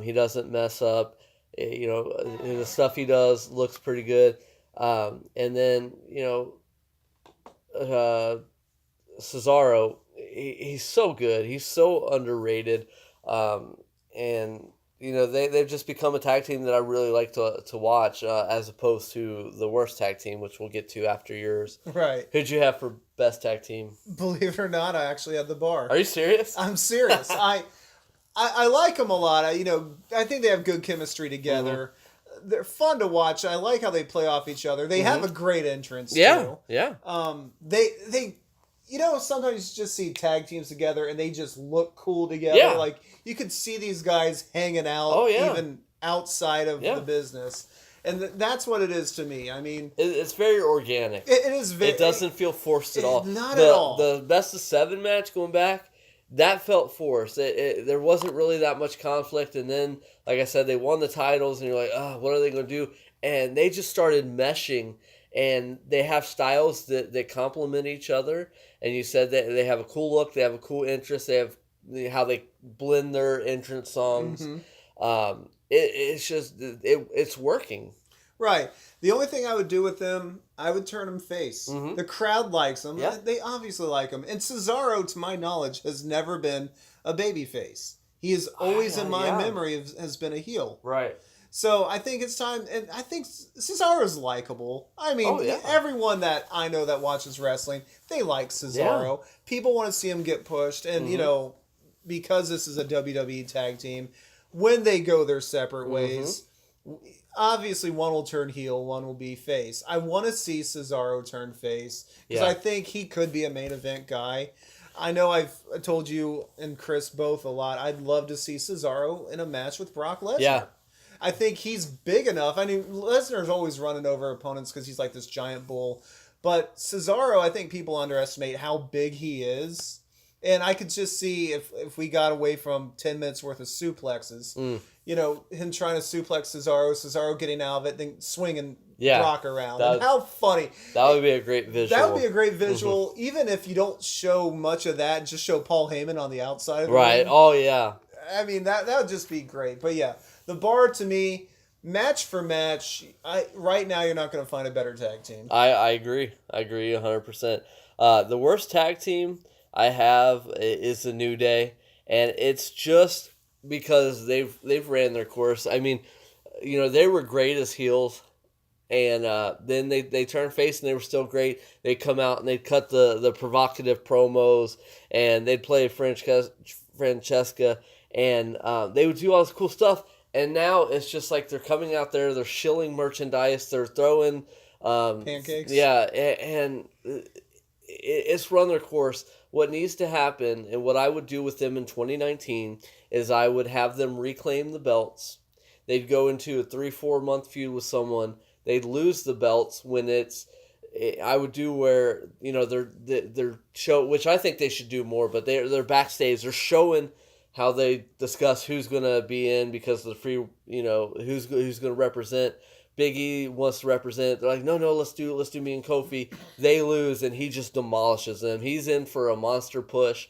He doesn't mess up. The stuff he does looks pretty good. And then, Cesaro, he's so good. He's so underrated. And they've just become a tag team that I really like to watch, as opposed to the worst tag team, which we'll get to after yours. Right. Who'd you have for best tag team? Believe it or not, I actually had the Bar. Are you serious? I'm serious. I like them a lot. I think they have good chemistry together. Mm-hmm. They're fun to watch. I like how they play off each other. They have a great entrance too. Yeah. They sometimes you just see tag teams together and they just look cool together. Yeah. Like you could see these guys hanging out even outside of the business. And that's what it is to me. I mean, it's very organic. It is very. It doesn't feel forced at all. Not at all. The best of 7 match going back, that felt forced. There wasn't really that much conflict, and then, like I said, they won the titles, and you're like, oh, what are they going to do? And they just started meshing, and they have styles that complement each other. And you said that they have a cool look, they have a cool interest, they have how they blend their entrance songs. Mm-hmm. It's working. Right. The only thing I would do with them, I would turn them face. Mm-hmm. The crowd likes them. Yeah. They obviously like them. And Cesaro, to my knowledge, has never been a baby face. He is always, in my memory, has been a heel. Right. So I think it's time, and I think Cesaro is likable. I mean, everyone that I know that watches wrestling, they like Cesaro. Yeah. People want to see him get pushed. And, because this is a WWE tag team, when they go their separate ways, obviously one will turn heel, one will be face. I want to see Cesaro turn face because I think he could be a main event guy. I know I've told you and Chris both a lot. I'd love to see Cesaro in a match with Brock Lesnar. Yeah. I think he's big enough. I mean, Lesnar's always running over opponents because he's like this giant bull. But Cesaro, I think people underestimate how big he is. And I could just see if we got away from 10 minutes worth of suplexes, him trying to suplex Cesaro getting out of it, then swinging Brock around. And how funny. That would be a great visual. That would be a great visual, even if you don't show much of that, just show Paul Heyman on the outside of the ring. Oh, yeah. I mean, that would just be great. But yeah, the Bar to me, match for match, right now you're not going to find a better tag team. I agree. I agree 100%. The worst tag team I have is the New Day, and it's just because they've ran their course. I mean, they were great as heels, and then they turned face, and they were still great. They'd come out and they'd cut the provocative promos, and they'd play Francesca, and they would do all this cool stuff. And now it's just like they're coming out there, they're shilling merchandise, they're throwing pancakes. Yeah, and it's run their course. What needs to happen, and what I would do with them in 2019, is I would have them reclaim the belts. They'd go into a 3-4 month feud with someone. They'd lose the belts when I would do where they're show, which I think they should do more, but they're backstage. They're showing how they discuss who's gonna be in because of the free, who's gonna represent. Big E wants to represent. They're like, no, let's do me and Kofi. They lose, and he just demolishes them. He's in for a monster push.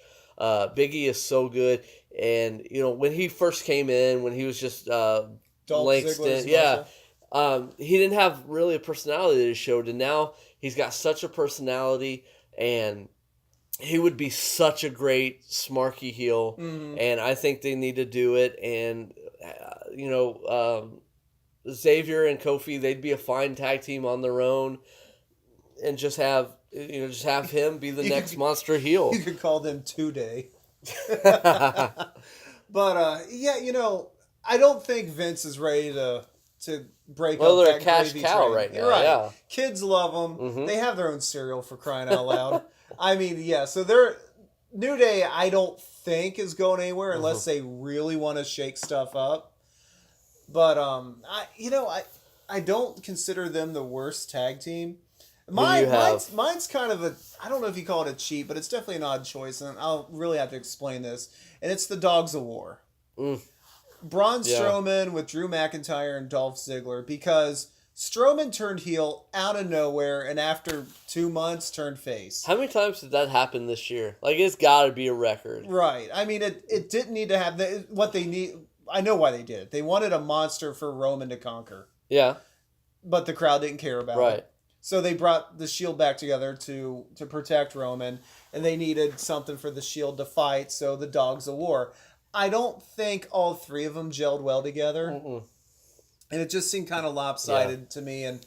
Big E is so good, and when he first came in, when he was just Langston, he didn't have really a personality that he showed, and now he's got such a personality, and he would be such a great smarky heel, and I think they need to do it, and Xavier and Kofi, they'd be a fine tag team on their own, and just have him be the next monster heel. You could call them 2-Day. But I don't think Vince is ready to break up that they're a cash cow train. right now. Right. Yeah. Kids love them. Mm-hmm. They have their own cereal, for crying out loud. I mean, yeah. So New Day, I don't think is going anywhere unless they really want to shake stuff up. But I don't consider them the worst tag team. Who do you have? Mine's kind of a, I don't know if you call it a cheat, but it's definitely an odd choice, and I'll really have to explain this. And it's the Dogs of War. Mm. Braun Yeah. Strowman with Drew McIntyre and Dolph Ziggler, because Strowman turned heel out of nowhere and after 2 months turned face. How many times did that happen this year? Like, it's got to be a record. Right. I mean, it didn't need to have what they need. I know why they did it. They wanted a monster for Roman to conquer, Yeah. but the crowd didn't care about Right. it. So they brought the Shield back together to protect Roman, and they needed something for the Shield to fight, so the Dogs of War. I don't think all three of them gelled well together. Mm-mm. And it just seemed kind of lopsided to me. And,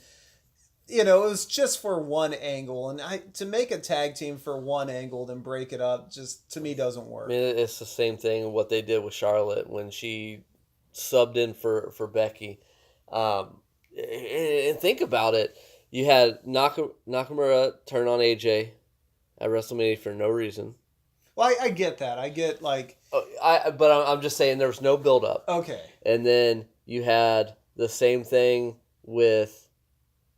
it was just for one angle. And to make a tag team for one angle, then break it up, just to me doesn't work. I mean, it's the same thing what they did with Charlotte when she subbed in for Becky. And think about it. You had Nakamura turn on AJ at WrestleMania for no reason. Well, I get that. I get, like... But I'm just saying there was no build-up. Okay. And then you had the same thing with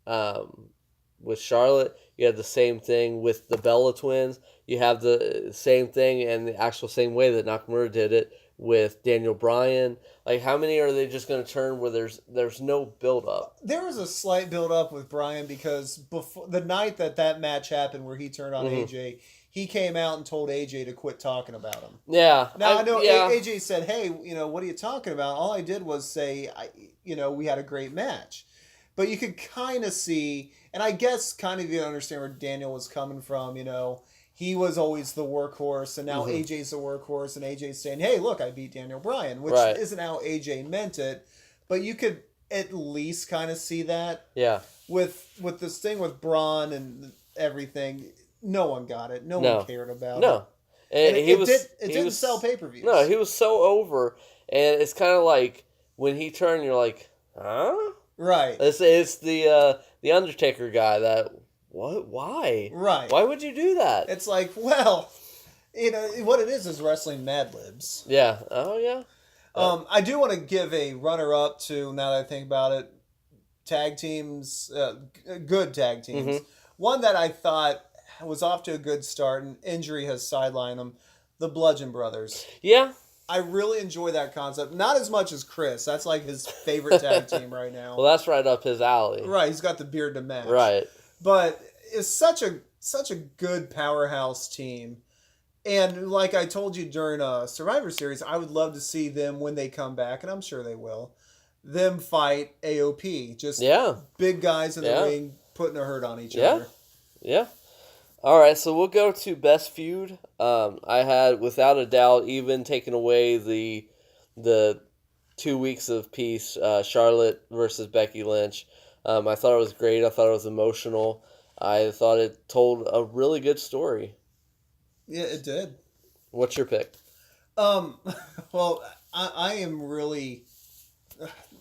Charlotte. You had the same thing with the Bella Twins. You have the same thing and the actual same way that Nakamura did it with Daniel Bryan. Like, how many are they just going to turn where there's no build-up? There was a slight build-up with Bryan because before the night that match happened where he turned on AJ, he came out and told AJ to quit talking about him. Yeah. Now, I know AJ said, hey, what are you talking about? All I did was say, we had a great match. But you could kind of see, and I guess kind of you understand where Daniel was coming from, He was always the workhorse, and now AJ's the workhorse, and AJ's saying, hey, look, I beat Daniel Bryan, which isn't how AJ meant it. But you could at least kind of see that. Yeah. With this thing with Braun and everything, no one got it. No one cared about it. No. And it didn't sell pay-per-views. No, he was so over, and it's kind of like when he turned, you're like, huh? Right. It's the Undertaker guy that... What? Why? Right. Why would you do that? It's like, well, what it is wrestling Mad Libs. Yeah. Oh, yeah. I do want to give a runner-up to, now that I think about it, tag teams, good tag teams. One that I thought was off to a good start, and injury has sidelined them, the Bludgeon Brothers. Yeah. I really enjoy that concept. Not as much as Chris. That's like his favorite tag team right now. Well, that's right up his alley. Right. He's got the beard to match. Right. But it's such a good powerhouse team. And like I told you during Survivor Series, I would love to see them when they come back, and I'm sure they will, them fight AOP. Just big guys in the ring putting a hurt on each other. Yeah. All right, so we'll go to Best Feud. I had, without a doubt, even taken away the 2 weeks of peace, Charlotte versus Becky Lynch. I thought it was great. I thought it was emotional. I thought it told a really good story. Yeah, it did. What's your pick? Well, I am really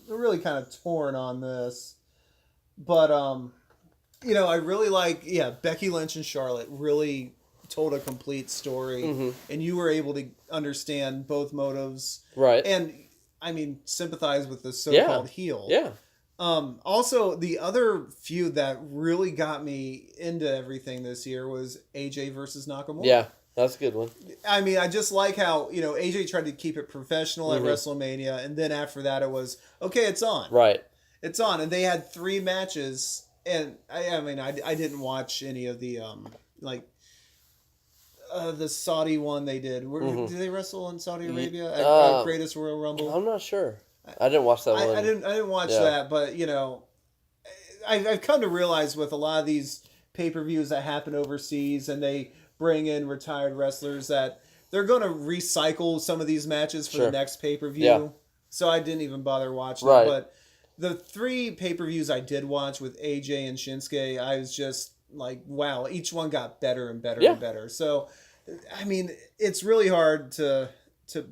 kind of torn on this. But, I really like, Becky Lynch and Charlotte really told a complete story. And you were able to understand both motives. Right. And, sympathize with the so-called heel. Yeah. Also, the other feud that really got me into everything this year was AJ versus Nakamura. Yeah, that's a good one. I just like how, AJ tried to keep it professional at WrestleMania, and then after that it was, okay, it's on. Right. It's on. And they had 3 matches, and I didn't watch any of the, the Saudi one they did. Did they wrestle in Saudi Arabia at Greatest Royal Rumble? I'm not sure. I didn't watch that one. I didn't watch that, but I've come to realize with a lot of these pay-per-views that happen overseas, and they bring in retired wrestlers, that they're going to recycle some of these matches for the next pay-per-view. Yeah. So I didn't even bother watching them. But the 3 pay-per-views I did watch with AJ and Shinsuke, I was just like, wow, each one got better and better and better. So, it's really hard to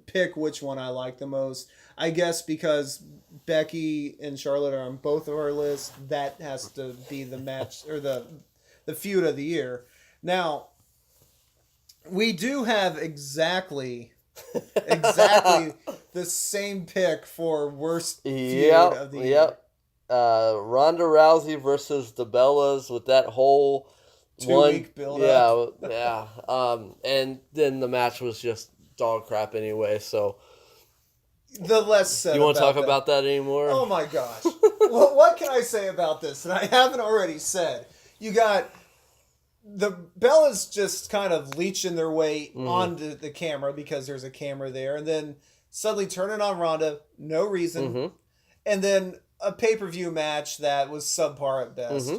pick which one I like the most. I guess because Becky and Charlotte are on both of our lists, that has to be the match or the feud of the year. Now, We do have exactly the same pick for worst feud of the year. Yep. Ronda Rousey versus the Bellas with that whole 2 week build up. Yeah. And then the match was just dog crap anyway. So the less said. You want to talk that. about that anymore? Oh my gosh! Well, what can I say about this that I haven't already said? You got the Bellas just kind of leeching their way onto the camera because there's a camera there, and then suddenly turning on Ronda, no reason, and then a pay-per-view match that was subpar at best.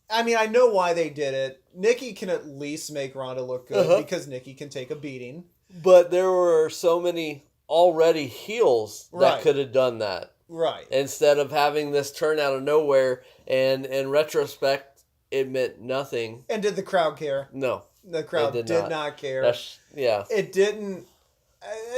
I mean, I know why they did it. Nikki can at least make Ronda look good because Nikki can take a beating. But there were so many already heels that could have done that. Right. Instead of having this turn out of nowhere, and in retrospect, it meant nothing. And did the crowd care? No. The crowd did not care. Yeah. It didn't.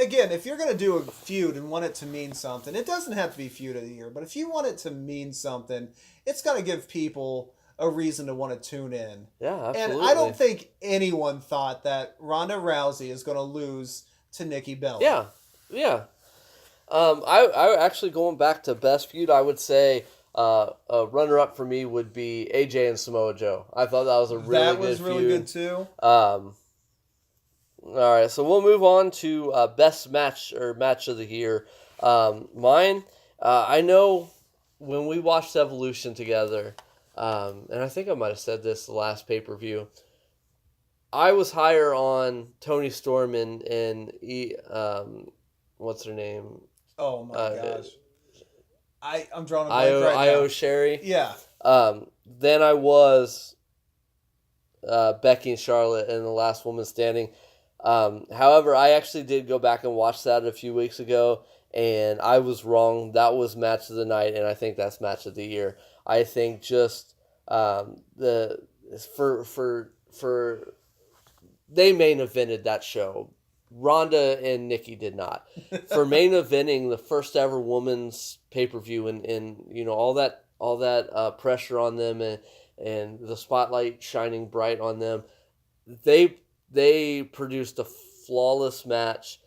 Again, if you're going to do a feud and want it to mean something, it doesn't have to be feud of the year. But if you want it to mean something, it's got to give people a reason to want to tune in. Yeah, absolutely. And I don't think anyone thought that Ronda Rousey is going to lose to Nikki Bella. Yeah. I actually, going back to best feud, I would say a runner-up for me would be AJ and Samoa Joe. I thought that was a really good feud. That was really good too. All right, so we'll move on to best match or match of the year. Mine, I know when we watched Evolution together, and I think I might have said this the last pay-per-view, I was higher on Toni Storm and what's her name? Oh my gosh. I'm drawing a blank right now. Io Sherry. Yeah. Then I was Becky and Charlotte and the last woman standing. However, I actually did go back and watch that a few weeks ago, and I was wrong. That was match of the night, and I think that's match of the year. I think just they main evented that show. Ronda and Nikki did not. For main eventing the first ever women's pay-per-view and you know all that pressure on them and the spotlight shining bright on them, they produced a flawless match.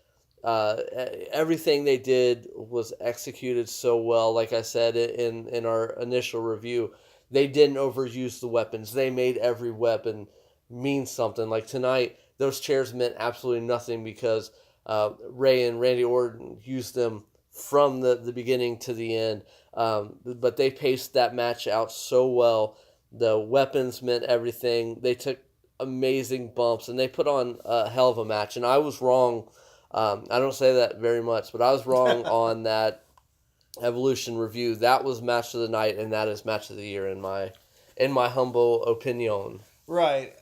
Everything they did was executed so well. Like I said in our initial review, they didn't overuse the weapons. They made every weapon mean something. Like tonight, those chairs meant absolutely nothing because Ray and Randy Orton used them from the beginning to the end. But they paced that match out so well. The weapons meant everything. They took amazing bumps, and they put on a hell of a match. And I was wrong. I don't say that very much, but I was wrong on that Evolution review. That was match of the night, and that is match of the year in my humble opinion. Right.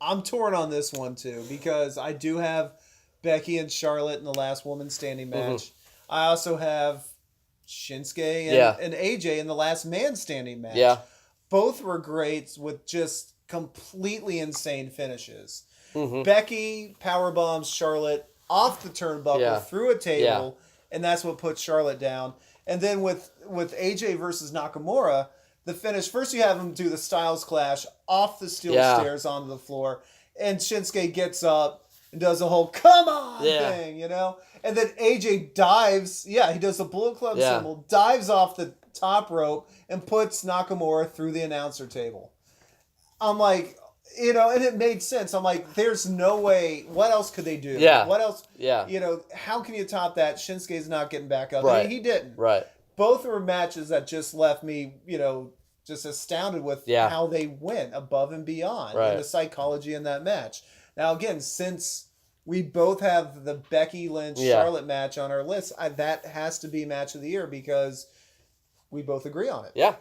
I'm torn on this one too because I do have Becky and Charlotte in the last woman standing match. I also have Shinsuke and AJ in the last man standing match. Yeah. Both were great with just completely insane finishes. Becky powerbombs Charlotte off the turnbuckle through a table, and that's what puts Charlotte down. And then with AJ versus Nakamura, the finish, first you have him do the Styles Clash off the steel stairs onto the floor, and Shinsuke gets up and does a whole come on thing, you know? And then AJ dives, he does the Bullet Club symbol, dives off the top rope and puts Nakamura through the announcer table. I'm like, you know, and it made sense. I'm like, there's no way. What else could they do? Yeah. What else? Yeah. You know, how can you top that? Shinsuke's not getting back up. Right. I mean, he didn't. Right. Both were matches that just left me, you know, just astounded with how they went above and beyond and the psychology in that match. Now, again, since we both have the Becky Lynch-Charlotte match on our list, that has to be match of the year because we both agree on it. Yeah.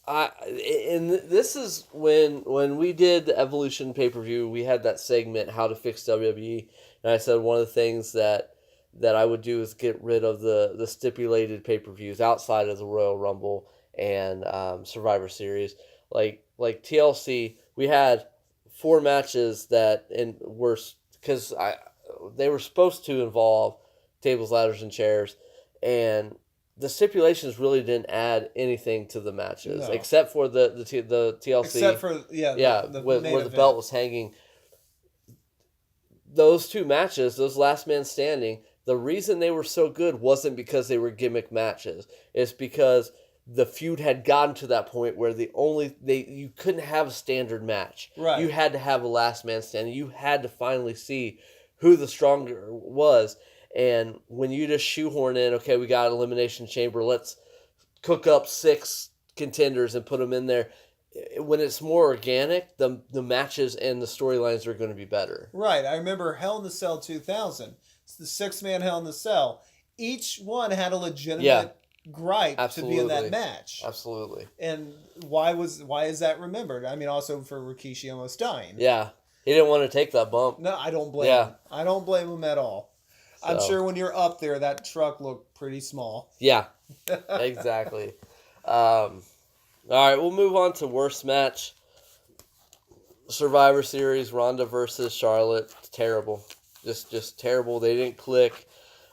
And this is when we did the Evolution pay-per-view, we had that segment, How to Fix WWE, and I said one of the things that I would do is get rid of the stipulated pay-per-views outside of the Royal Rumble and Survivor Series. Like TLC, we had 4 matches that were, because they were supposed to involve tables, ladders, and chairs, and the stipulations really didn't add anything to the matches, No. except for the TLC. Except for the where main the event. belt was hanging. Those two matches, those last man standing, the reason they were so good wasn't because they were gimmick matches. It's because the feud had gotten to that point where you couldn't have a standard match. Right. You had to have a last man standing. You had to finally see who the stronger was. And when you just shoehorn in, okay, we got an elimination chamber, let's cook up 6 contenders and put them in there. When it's more organic, the matches and the storylines are going to be better. Right. I remember Hell in the Cell 2000. It's the 6-man Hell in the Cell. Each one had a legitimate gripe Absolutely. to be in that match. Absolutely. And why is that remembered? I mean, also for Rikishi almost dying. Yeah. He didn't want to take that bump. No, I don't blame him. I don't blame him at all. So. I'm sure when you're up there, that truck looked pretty small. Yeah. Exactly. All right, we'll move on to worst match. Survivor Series, Ronda versus Charlotte. Terrible. Just terrible. They didn't click.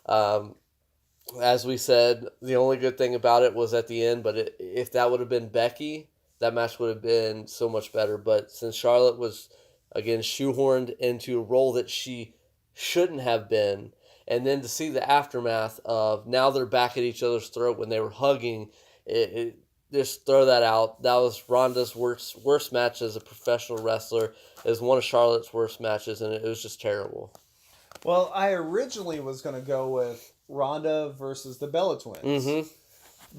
As we said, the only good thing about it was at the end, but if that would have been Becky, that match would have been so much better. But since Charlotte was, again, shoehorned into a role that she shouldn't have been, and then to see the aftermath of now they're back at each other's throat when they were hugging, just throw that out. That was Ronda's worst match as a professional wrestler. It was one of Charlotte's worst matches, and it was just terrible. Well, I originally was going to go with Ronda versus the Bella Twins. Mm-hmm.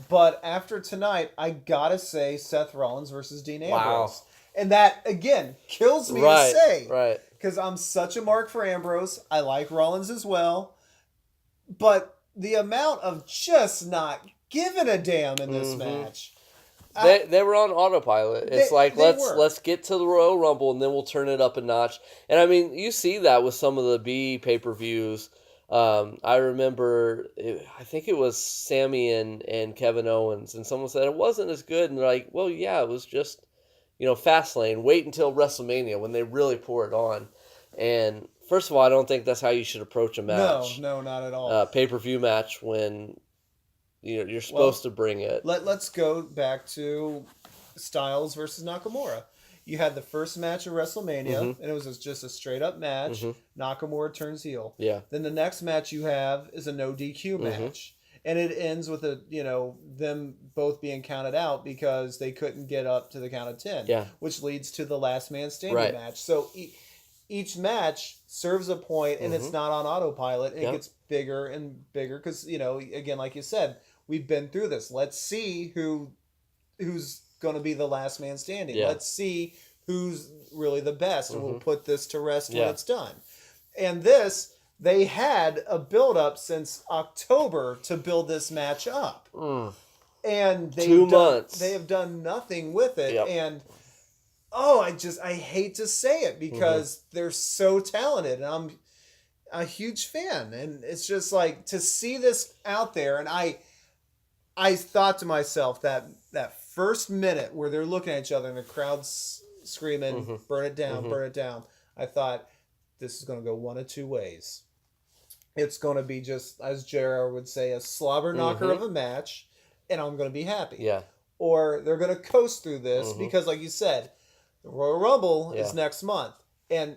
But after tonight, I got to say Seth Rollins versus Dean Ambrose. Wow. And that, again, kills me to say. Right. Because I'm such a mark for Ambrose. I like Rollins as well. But the amount of just not giving a damn in this match. They were on autopilot. It's let's get to the Royal Rumble and then we'll turn it up a notch. And I mean, you see that with some of the B pay-per-views. I remember, I think it was Sammy and Kevin Owens, and someone said it wasn't as good. And they're like, well, yeah, it was just, Fastlane. Wait until WrestleMania when they really pour it on. And first of all, I don't think that's how you should approach a match. No, not at all. Pay-per-view match when you're supposed to bring it. Let's go back to Styles versus Nakamura. You had the first match of WrestleMania, and it was just a straight-up match. Nakamura turns heel. Yeah. Then the next match you have is a no DQ match. And it ends with them both being counted out because they couldn't get up to the count of 10. Yeah. Which leads to the last man standing match. So each match serves a point, and it's not on autopilot. It gets bigger and bigger because, again, like you said, we've been through this. Let's see who's going to be the last man standing. Yeah. Let's see who's really the best, and we'll put this to rest when it's done. And this, they had a build-up since October to build this match up. And 2 months. They have done nothing with it. Yep. And, I hate to say it because they're so talented, and I'm a huge fan. And it's just like, to see this out there, and I thought to myself that first minute where they're looking at each other and the crowd's screaming, burn it down, burn it down. I thought, this is going to go one of two ways. It's going to be just, as JR would say, a slobber knocker of a match, and I'm going to be happy. Yeah. Or they're going to coast through this because, like you said, the Royal Rumble is next month. And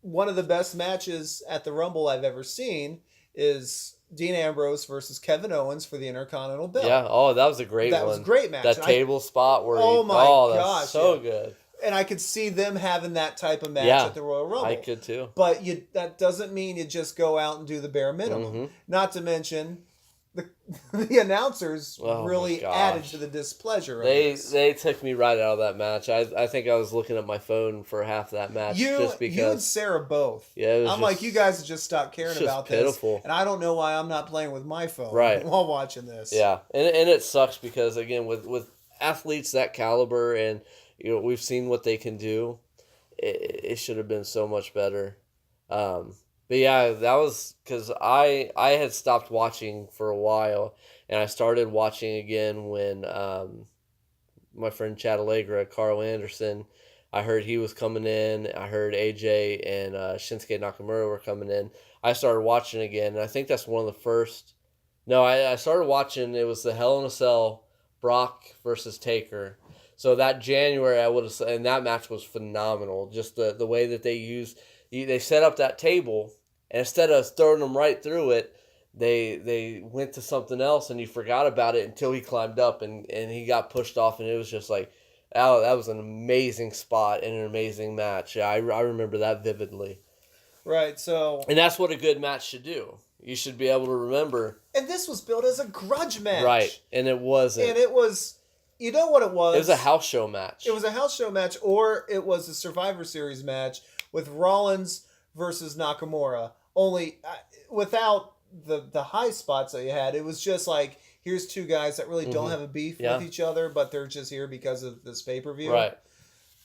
one of the best matches at the Rumble I've ever seen is Dean Ambrose versus Kevin Owens for the Intercontinental belt. Yeah. Oh, that was a great one. That was a great match. That table spot where gosh, so good. And I could see them having that type of match at the Royal Rumble. I could too. But that doesn't mean you just go out and do the bare minimum. Not to mention, the announcers really added to the displeasure. They took me right out of that match. I think I was looking at my phone for half that match just because. You and Sarah both. Yeah, I'm like, you guys just stopped caring about pitiful. this. And I don't know why I'm not playing with my phone while watching this. Yeah, and it sucks because, again, with athletes that caliber and we've seen what they can do, it should have been so much better. But yeah, that was because I had stopped watching for a while, and I started watching again when my friend Chad Allegra, Carl Anderson, I heard he was coming in. I heard AJ and Shinsuke Nakamura were coming in. I started watching again, and I think that's one of the first No, I started watching. It was the Hell in a Cell, Brock versus Taker. So that January, I would have, and that match was phenomenal. Just the way that they set up that table, and instead of throwing them right through it, they went to something else, and you forgot about it until he climbed up and he got pushed off, and it was just like, oh, that was an amazing spot and an amazing match. Yeah, I remember that vividly. Right, so... And that's what a good match should do. You should be able to remember. And this was built as a grudge match. Right, and it wasn't. And it was... You know what it was? It was a house show match. It was a house show match, or it was a Survivor Series match with Rollins versus Nakamura. Only without the high spots that you had. It was just like, here's two guys that really don't have a beef with each other, but they're just here because of this pay-per-view. Right.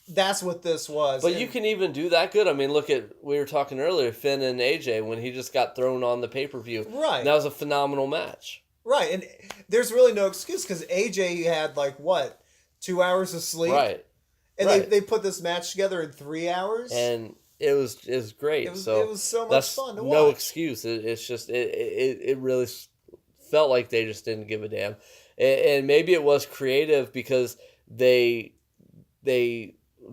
That's what this was. But you can even do that good. I mean, look at, we were talking earlier, Finn and AJ, when he just got thrown on the pay-per-view. Right. And that was a phenomenal match. Right, and there's really no excuse because AJ had, 2 hours of sleep? Right. And they put this match together in 3 hours? And it was great. It was so much fun to watch. No excuse. It's just, it really felt like they just didn't give a damn. And maybe it was creative because they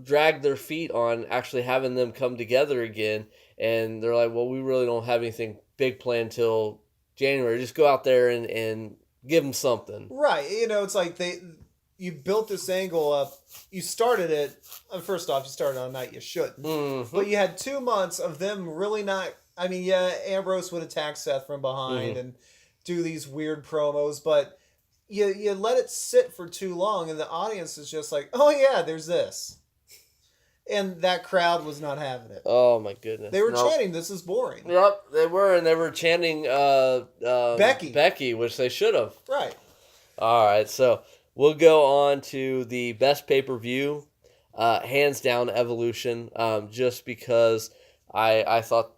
dragged their feet on actually having them come together again, and they're like, well, we really don't have anything big planned till January. Just go out there and give them something. Right. It's like you built this angle up. You started it. First off, you started on a night you shouldn't. Mm-hmm. But you had 2 months of them really not. I mean, yeah, Ambrose would attack Seth from behind and do these weird promos, but you let it sit for too long, and the audience is just like, oh yeah, there's this. And that crowd was not having it. Oh my goodness! They were chanting, "This is boring." Yep, they were, and they were chanting Becky, which they should have. Right. All right, so we'll go on to the best pay-per-view, hands down Evolution. Just because I thought,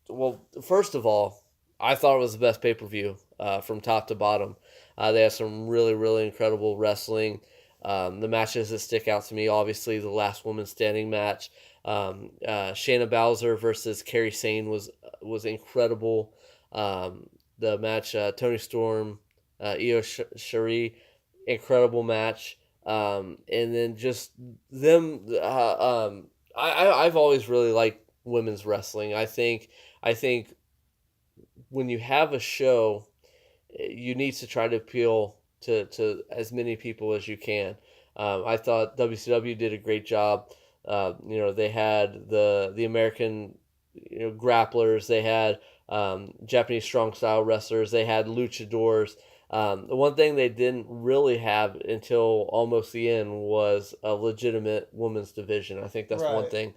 well, first of all, I thought it was the best pay-per-view from top to bottom. They had some really, really incredible wrestling. The matches that stick out to me, obviously, the last woman standing match, Shayna Baszler versus Kairi Sane was incredible. The match, Toni Storm, Io Shirai, incredible match. And then just them. I've always really liked women's wrestling. I think when you have a show, you need to try to appeal to as many people as you can. I thought WCW did a great job. They had the American grapplers, they had Japanese strong style wrestlers, they had luchadors. The one thing they didn't really have until almost the end was a legitimate women's division. I think that's one thing.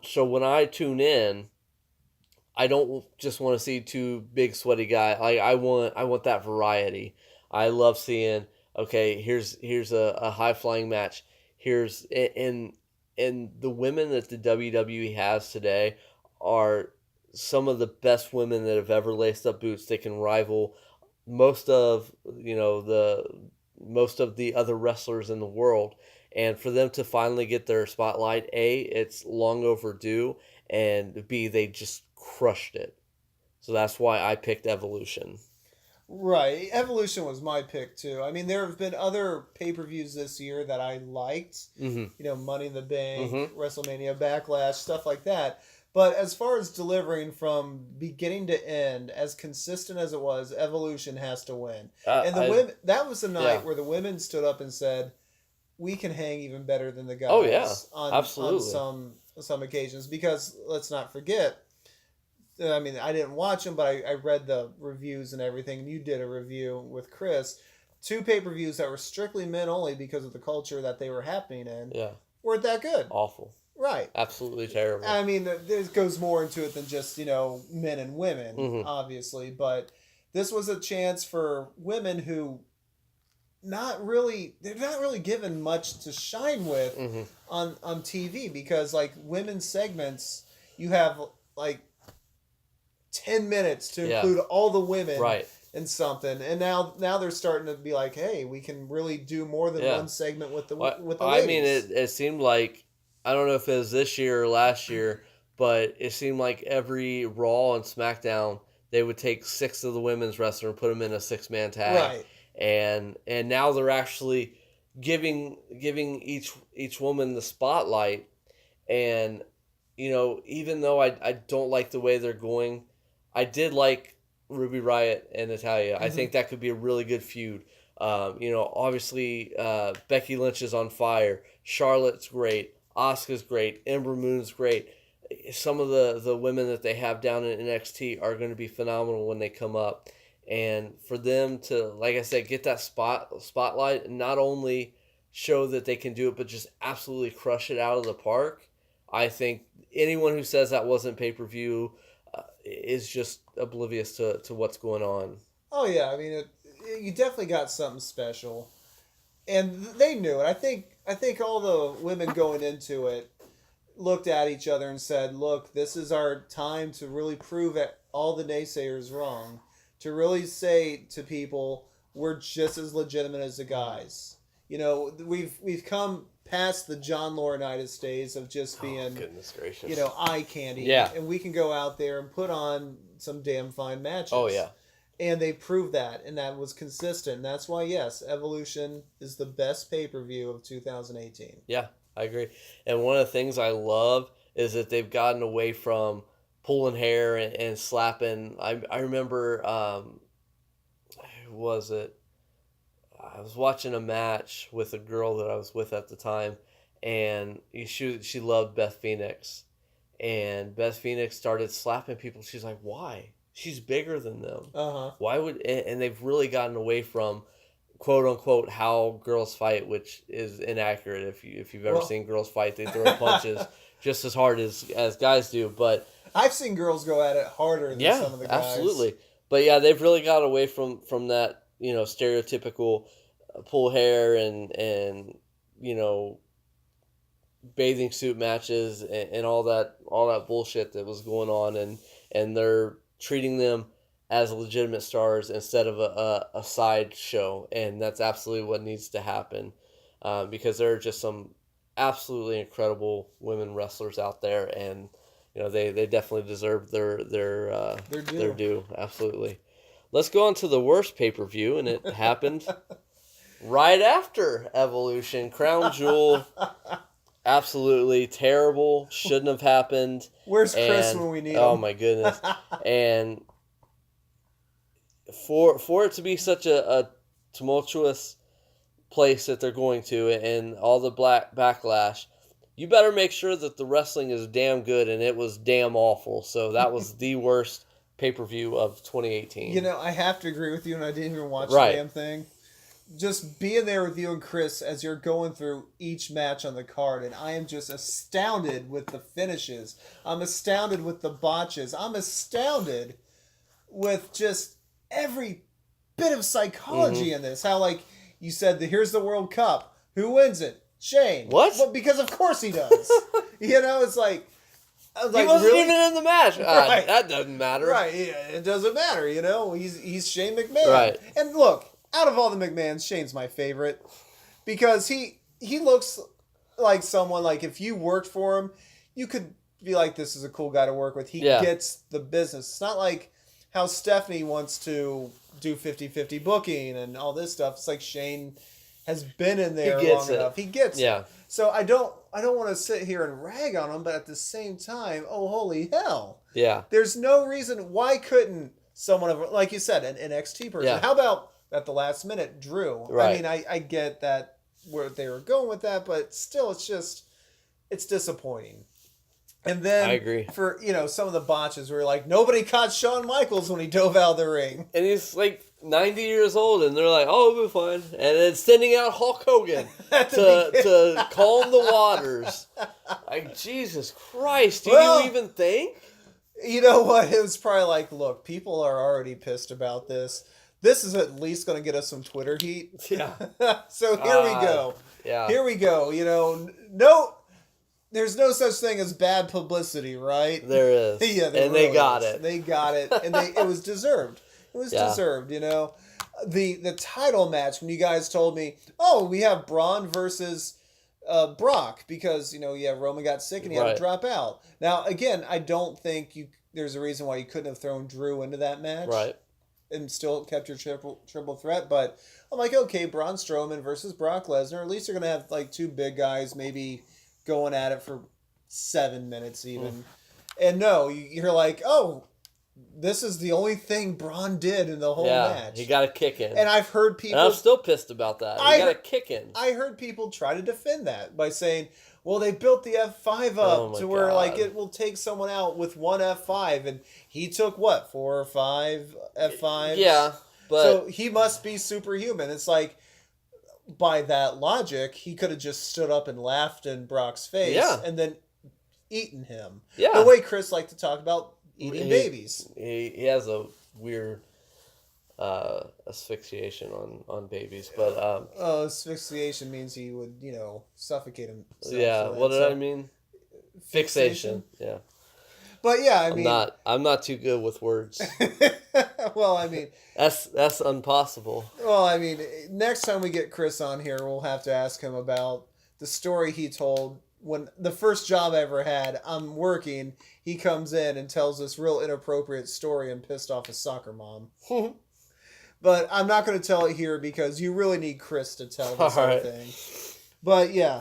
So when I tune in, I don't just want to see two big sweaty guys. I want that variety. I love seeing, okay, here's a high flying match. Here's and the women that the WWE has today are some of the best women that have ever laced up boots. They can rival most of the other wrestlers in the world. And for them to finally get their spotlight, A, it's long overdue, and B, they just crushed it. So that's why I picked Evolution. Right. Evolution was my pick, too. I mean, there have been other pay-per-views this year that I liked. Mm-hmm. Money in the Bank, WrestleMania Backlash, stuff like that. But as far as delivering from beginning to end, as consistent as it was, Evolution has to win. And women, that was the night where the women stood up and said, we can hang even better than the guys. Oh, yeah. Absolutely. On some occasions. Because, let's not forget, I mean, I didn't watch them, but I read the reviews and everything, and you did a review with Chris. 2 pay-per-views that were strictly men only because of the culture that they were happening in weren't that good. Awful. Right. Absolutely terrible. I mean, this goes more into it than just, men and women, obviously, but this was a chance for women who they're not really given much to shine with on TV because, women's segments, you have, 10 minutes to include all the women in something, and now they're starting to be like, hey, we can really do more than one segment with the ladies. I mean, it seemed like, I don't know if it was this year or last year, but it seemed like every Raw and SmackDown they would take 6 of the women's wrestlers and put them in a 6-man tag. Right. And now they're actually giving each woman the spotlight. And, even though I don't like the way they're going, I did like Ruby Riott and Natalya. I think that could be a really good feud. Obviously, Becky Lynch is on fire. Charlotte's great. Asuka's great. Ember Moon's great. Some of the women that they have down in NXT are going to be phenomenal when they come up. And for them to, like I said, get that spotlight and not only show that they can do it, but just absolutely crush it out of the park, I think anyone who says that wasn't pay-per-view is just oblivious to what's going on. Oh, yeah. I mean, you definitely got something special. And they knew it. I think all the women going into it looked at each other and said, look, this is our time to really prove all the naysayers wrong. To really say to people, we're just as legitimate as the guys. We've come past the John Laurinaitis days of just being, goodness gracious, eye candy. Yeah. And we can go out there and put on some damn fine matches. Oh, yeah. And they proved that, and that was consistent. That's why, yes, Evolution is the best pay-per-view of 2018. Yeah, I agree. And one of the things I love is that they've gotten away from pulling hair and slapping. I remember, who was it? I was watching a match with a girl that I was with at the time, and she loved Beth Phoenix. And Beth Phoenix started slapping people. She's like, why? She's bigger than them. Why would... And they've really gotten away from, quote unquote, how girls fight, which is inaccurate. If you've ever seen girls fight, they throw punches just as hard as guys do. But I've seen girls go at it harder than some of the guys. Absolutely. But yeah, they've really got away from that, stereotypical pull hair and bathing suit matches and all that bullshit that was going on, and they're treating them as legitimate stars instead of a side show, and that's absolutely what needs to happen, because there are just some absolutely incredible women wrestlers out there, and they definitely deserve their due. Absolutely. Let's go on to the worst pay-per-view, and it happened right after Evolution. Crown Jewel, absolutely terrible. Shouldn't have happened. Where's Chris when we need him? Oh my goodness! And for it to be such a tumultuous place that they're going to, and all the backlash, you better make sure that the wrestling is damn good, and it was damn awful. So that was the worst pay-per-view of 2018. I have to agree with you, and I didn't even watch the damn thing. Just being there with you and Chris as you're going through each match on the card, and I am just astounded with the finishes. I'm astounded with the botches. I'm astounded with just every bit of psychology in this. How, like you said, here's the World Cup. Who wins it? Shane. What? Well, because of course he does. It's like... He wasn't really? even in the match. Right. That doesn't matter. Right. Yeah, it doesn't matter, He's Shane McMahon. Right. And look, out of all the McMahons, Shane's my favorite. Because he looks like someone, like, if you worked for him, you could be like, this is a cool guy to work with. He gets the business. It's not like how Stephanie wants to do 50-50 booking and all this stuff. It's like Shane has been in there long enough. He gets it. So I don't want to sit here and rag on him, but at the same time, oh, holy hell. Yeah. There's no reason, why couldn't someone of, like you said, an NXT person? Yeah. How about at the last minute, Drew? Right. I mean, I get that where they were going with that, but still, it's disappointing. And then I agree. For, some of the botches were like, nobody caught Shawn Michaels when he dove out of the ring. And he's like 90 years old, and they're like, oh, we'll be fine. And then sending out Hulk Hogan to calm the waters. Like, Jesus Christ, do you even think? You know what? It was probably like, look, people are already pissed about this. This is at least going to get us some Twitter heat. Yeah. So here we go. Yeah. Here we go. There's no such thing as bad publicity, right? There is. Yeah, they got it. They got it, and it was deserved. It was deserved, The title match, when you guys told me, oh, we have Braun versus Brock, because Roman got sick and he had Right. to drop out. Now again, I don't think there's a reason why you couldn't have thrown Drew into that match Right. and still kept your triple threat. But I'm like, okay, Braun Strowman versus Brock Lesnar. At least they're gonna have like two big guys maybe going at it for 7 minutes even. And no, you're like, oh, this is the only thing Braun did in the whole match. He got a kick in. And I've heard people... And I'm still pissed about that. He got a kick in. I heard people try to defend that by saying, well, they built the F5 up to where like it will take someone out with one F5. And he took, what, 4 or 5 F5s? Yeah, but... So he must be superhuman. It's like, by that logic, he could have just stood up and laughed in Brock's face and then eaten him. Yeah. The way Chris liked to talk about eating babies. He has a weird asphyxiation on babies, but asphyxiation means he would suffocate himself. Yeah, what did I mean? Fixation. Yeah. But yeah, I mean, I'm not too good with words. Well, I mean, that's impossible. Well, I mean, next time we get Chris on here, we'll have to ask him about the story he told when the first job I ever had. I'm working. He comes in and tells this real inappropriate story and pissed off his soccer mom. But I'm not going to tell it here because you really need Chris to tell this whole thing. But yeah,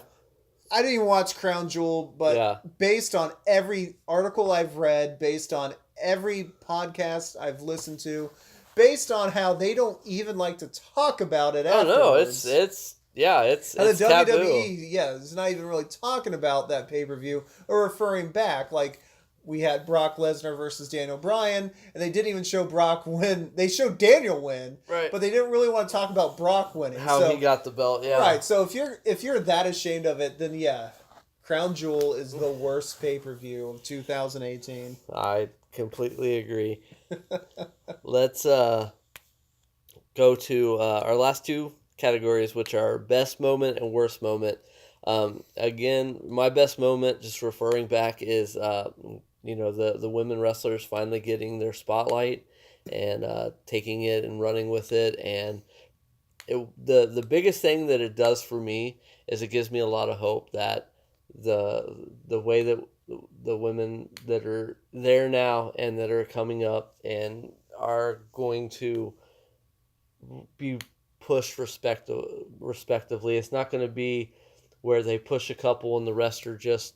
I didn't even watch Crown Jewel, but based on every article I've read, based on every podcast I've listened to, based on how they don't even like to talk about it afterwards. It's the WWE, taboo. It's not even really talking about that pay-per-view or referring back. Like, we had Brock Lesnar versus Daniel Bryan, and they didn't even show Brock win. They showed Daniel win, right? But they didn't really want to talk about Brock winning. How he got the belt, right. So if you're that ashamed of it, then Crown Jewel is the worst pay-per-view of 2018. I completely agree. Let's go to our last two categories, which are best moment and worst moment. Again, my best moment, just referring back, is the women wrestlers finally getting their spotlight and taking it and running with it. And the biggest thing that it does for me is it gives me a lot of hope that the way that the women that are there now and that are coming up and are going to be pushed respectively. It's not going to be where they push a couple and the rest are just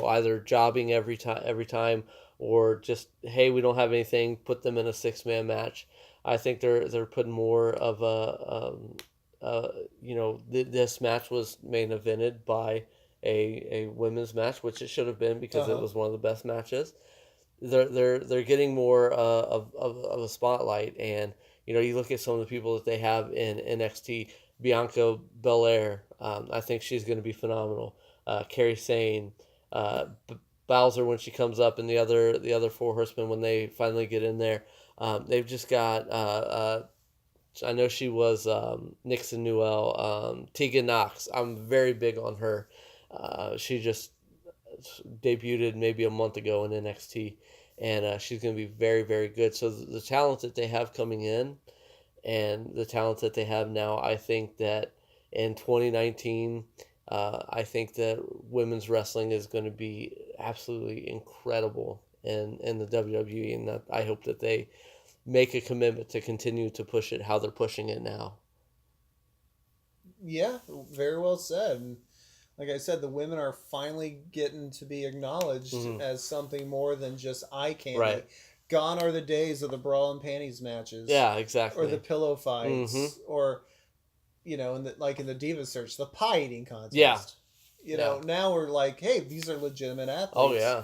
either jobbing every time or just, hey, we don't have anything, put them in a 6-man match. I think they're putting more of this match was main evented by a women's match, which it should have been because it was one of the best matches. They're getting more of a spotlight, and you look at some of the people that they have in NXT. Bianca Belair, I think she's going to be phenomenal. Kairi Sane, Bowser when she comes up, and the other four horsemen when they finally get in there. They've just got. I know she was Nixon Newell, Tegan Knox. I'm very big on her. She just debuted maybe a month ago in NXT, and she's going to be very, very good. So the talent that they have coming in and the talent that they have now, I think that in 2019, I think that women's wrestling is going to be absolutely incredible in the WWE, and that I hope that they make a commitment to continue to push it how they're pushing it now. Yeah, very well said. And like I said, the women are finally getting to be acknowledged as something more than just eye candy. Right. Gone are the days of the bra and panties matches. Yeah, exactly. Or the pillow fights. Or, in the Divas Search, the pie eating contest. Yeah. Now we're like, hey, these are legitimate athletes. Oh, yeah.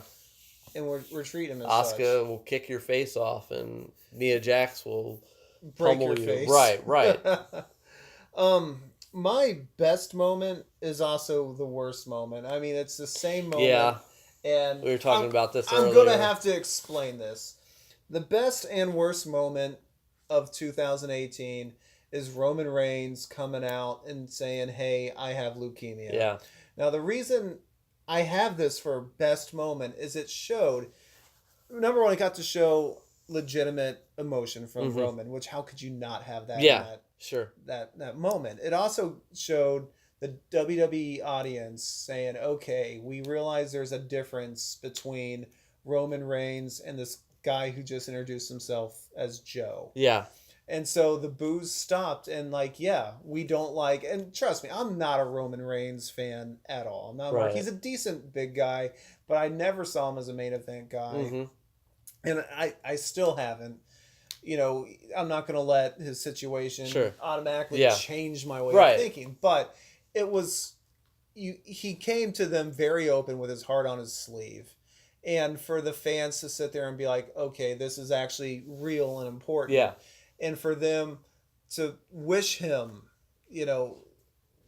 And we're treating them as Asuka will kick your face off, and Nia Jax will break your you. face. Right. My best moment is also the worst moment. I mean, it's the same moment. Yeah. And we were talking about this earlier. I'm going to have to explain this. The best and worst moment of 2018 is Roman Reigns coming out and saying, hey, I have leukemia. Yeah. Now, the reason I have this for best moment is it showed, number one, it got to show legitimate emotion from Roman, which how could you not have that? Yeah, sure. That moment. It also showed the WWE audience saying, okay, we realize there's a difference between Roman Reigns and this guy who just introduced himself as Joe. Yeah. And so the boos stopped, and like, yeah, we don't like, and trust me, I'm not a Roman Reigns fan at all. I'm not. Right. He's a decent big guy, but I never saw him as a main event guy, Mm-hmm. and I still haven't. You know, I'm not going to let his situation automatically change my way of thinking, but it was, he came to them very open with his heart on his sleeve. And for the fans to sit there and be like, okay, this is actually real and important. Yeah. And for them to wish him, you know,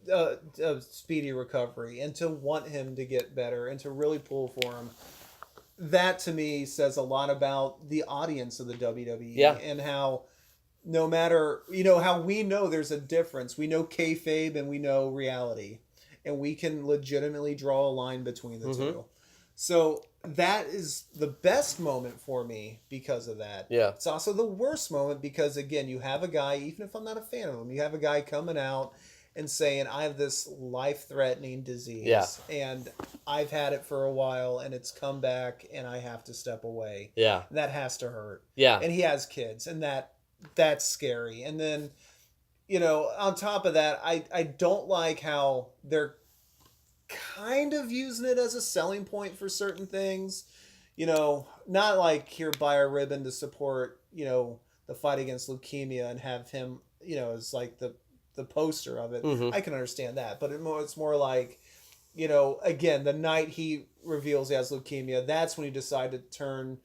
a speedy recovery and to want him to get better and to really pull for him. That to me says a lot about the audience of the WWE and how no matter, you know, how we know there's a difference. We know kayfabe and we know reality, and we can legitimately draw a line between the two. So that is the best moment for me because of that. Yeah. It's also the worst moment because, again, you have a guy, even if I'm not a fan of him, you have a guy coming out and saying, I have this life-threatening disease. Yeah. And I've had it for a while, and it's come back, and I have to step away. Yeah. That has to hurt. Yeah. And he has kids, and that's scary. And then, you know, on top of that, I don't like how they're kind of using it as a selling point for certain things. You know, not like here, buy a ribbon to support, you know, the fight against leukemia and have him, you know, as like the poster of it. I can understand that, but it's more like, you know, again, the night he reveals he has leukemia, that's when you decide to turn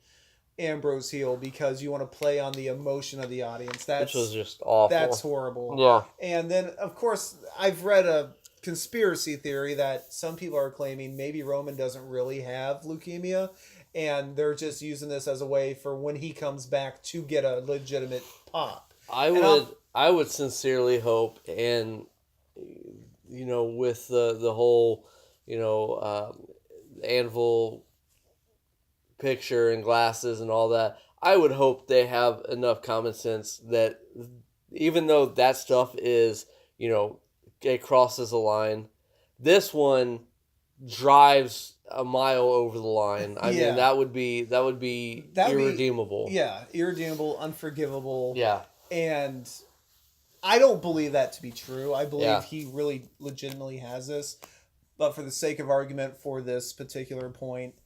Ambrose heel because you want to play on the emotion of the audience. Which was just awful. That's horrible. Yeah. And then, of course, I've read a conspiracy theory that some people are claiming maybe Roman doesn't really have leukemia, and they're just using this as a way for when he comes back to get a legitimate pop. I would sincerely hope, and you know, with the whole, you know, anvil picture and glasses and all that, I would hope they have enough common sense that even though that stuff is, you know, it crosses a line, this one drives a mile over the line. I mean, that would be irredeemable. Irredeemable, unforgivable. Yeah. And I don't believe that to be true. I believe he really legitimately has this. But for the sake of argument for this particular point,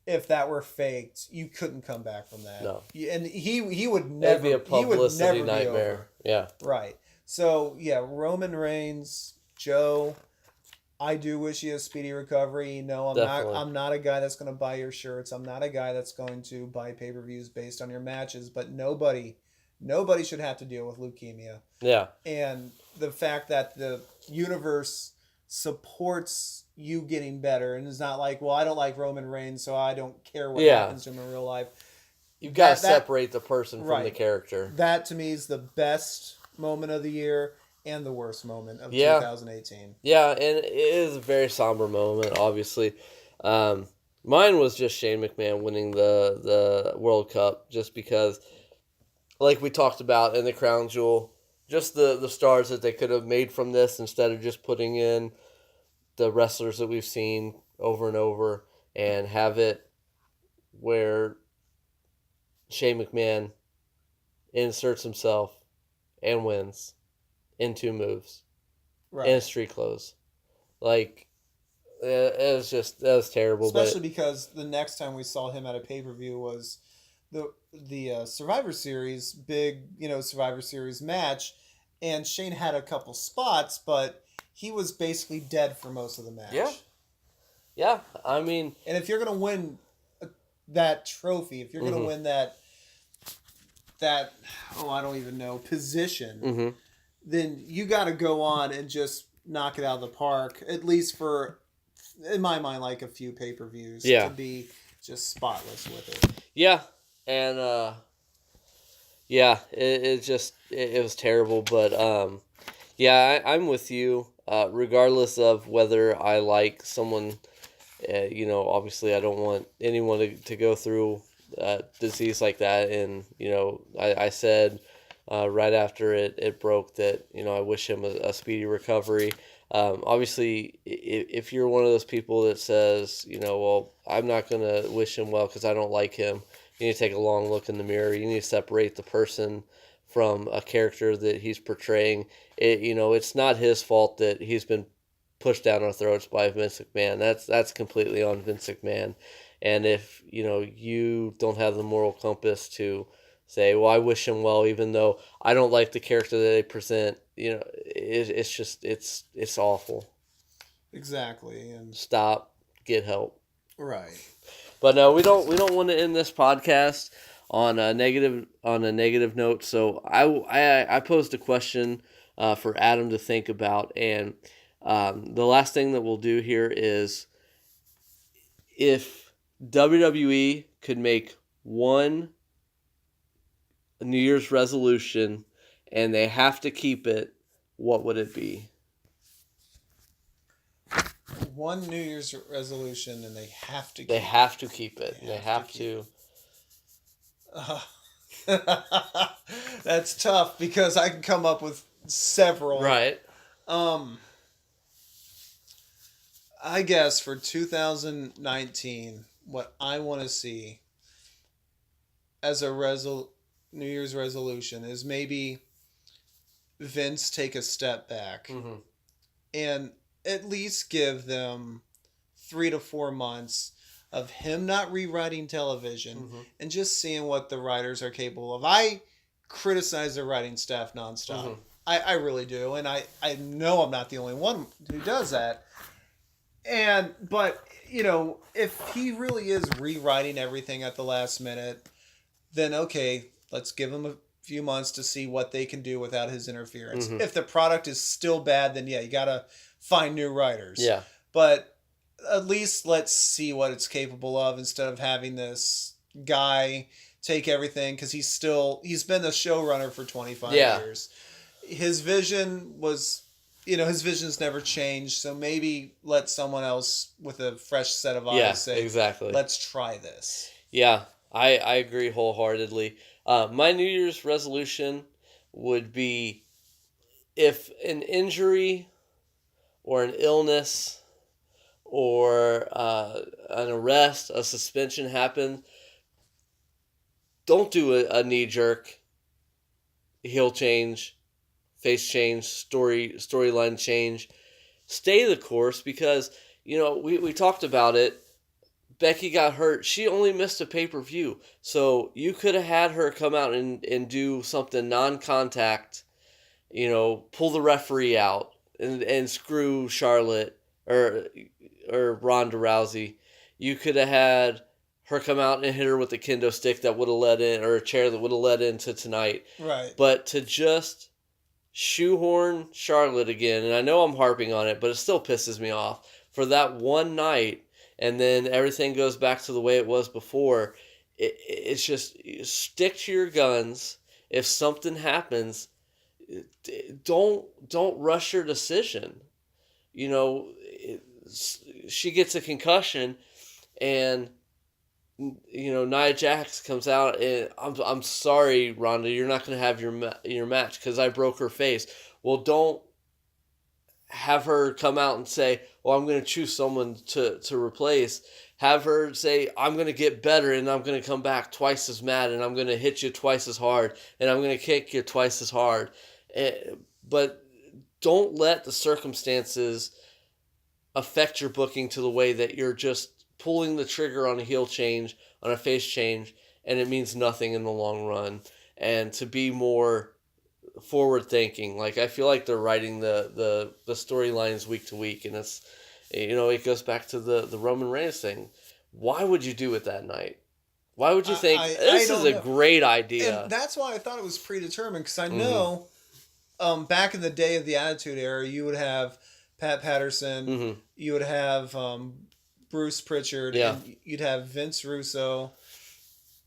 if that were faked, you couldn't come back from that. No. And he would never. It'd be a publicity nightmare. Be over. Yeah. Right. So, yeah, Roman Reigns, Joe, I do wish you a speedy recovery. No, I'm not a guy that's going to buy your shirts. I'm not a guy that's going to buy pay-per-views based on your matches, but nobody should have to deal with leukemia. Yeah. And the fact that the universe supports you getting better and it's not like, well, I don't like Roman Reigns, so I don't care what happens to him in real life. You've got to separate the person from the character. That, to me, is the best moment of the year and the worst moment of 2018. Yeah, and it is a very somber moment, obviously. Mine was just Shane McMahon winning the World Cup just because, like we talked about in the Crown Jewel, just the stars that they could have made from this instead of just putting in the wrestlers that we've seen over and over and have it where Shane McMahon inserts himself and wins in 2 moves in street clothes. Like, it was terrible. Especially because the next time we saw him at a pay-per-view was the Survivor Series, big, Survivor Series match, and Shane had a couple spots, but he was basically dead for most of the match. Yeah, I mean... And if you're going to win that trophy, if you're going to win that, I don't even know, position, then you got to go on and just knock it out of the park, at least for, in my mind, like a few pay-per-views to be just spotless with it. Yeah, and it was terrible, but I'm with you. Regardless of whether I like someone, obviously I don't want anyone to go through disease like that, and I said right after it broke that I wish him a speedy recovery. Obviously, if you're one of those people that says, well, I'm not going to wish him well because I don't like him, you need to take a long look in the mirror. You need to separate the person from a character that he's portraying. It's not his fault that he's been pushed down our throats by Vince McMahon. That's completely on Vince McMahon. And if you don't have the moral compass to say, well, I wish him well, even though I don't like the character that they present, it's awful. Exactly. And stop, get help. Right. But no, we don't want to end this podcast on a negative note. So I posed a question for Adam to think about, and the last thing that we'll do here is, if WWE could make one New Year's resolution and they have to keep it, what would it be? One New Year's resolution and they have to keep it. They have to. That's tough because I can come up with several. Right. I guess for 2019, what I want to see as a New Year's resolution is maybe Vince take a step back and at least give them 3 to 4 months of him not rewriting television and just seeing what the writers are capable of. I criticize the writing staff nonstop. I really do. And I know I'm not the only one who does that. But if he really is rewriting everything at the last minute, then okay, let's give him a few months to see what they can do without his interference. If the product is still bad, then yeah, you gotta find new writers. Yeah. But at least let's see what it's capable of instead of having this guy take everything, because he's been the showrunner for 25 years. His vision was, his vision's never changed, so maybe let someone else with a fresh set of eyes say, exactly, let's try this. Yeah, I agree wholeheartedly. My New Year's resolution would be, if an injury or an illness or an arrest, a suspension happens, don't do a knee-jerk heel change, face change, storyline change. Stay the course, because, we talked about it. Becky got hurt. She only missed a pay-per-view. So you could have had her come out and do something non-contact, pull the referee out and screw Charlotte or Ronda Rousey. You could have had her come out and hit her with a kendo stick that would have led in, or a chair that would have led into tonight. Right. But to just shoehorn Charlotte again, and I know I'm harping on it, but it still pisses me off, for that one night, and then everything goes back to the way it was before. It's just, stick to your guns. If something happens, don't rush your decision. She gets a concussion, and Nia Jax comes out and, I'm sorry, Ronda, you're not going to have your match because I broke her face. Well, don't have her come out and say, well, I'm going to choose someone to replace. Have her say, I'm going to get better and I'm going to come back twice as mad and I'm going to hit you twice as hard and I'm going to kick you twice as hard. But don't let the circumstances affect your booking to the way that you're just pulling the trigger on a heel change, on a face change, and it means nothing in the long run. And to be more forward thinking, like, I feel like they're writing the storylines week to week, and it's, it goes back to the Roman Reigns thing. Why would you do it that night? Why would you think this is a great idea? And that's why I thought it was predetermined, because I know back in the day of the Attitude Era, you would have Pat Patterson, you would have Bruce Pritchard, and you'd have Vince Russo,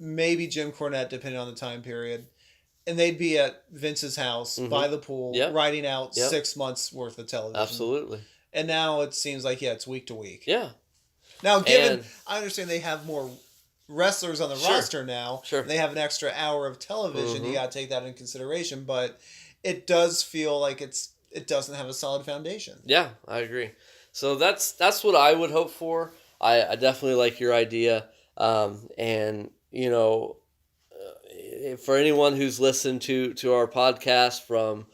maybe Jim Cornette, depending on the time period. And they'd be at Vince's house by the pool, writing out 6 months worth of television. Absolutely. And now it seems like, it's week to week. Yeah. Now, I understand they have more wrestlers on the roster now. Sure. They have an extra hour of television. You got to take that into consideration. But it does feel like it's it doesn't have a solid foundation. Yeah, I agree. So that's what I would hope for. I definitely like your idea. And for anyone who's listened to our podcast from,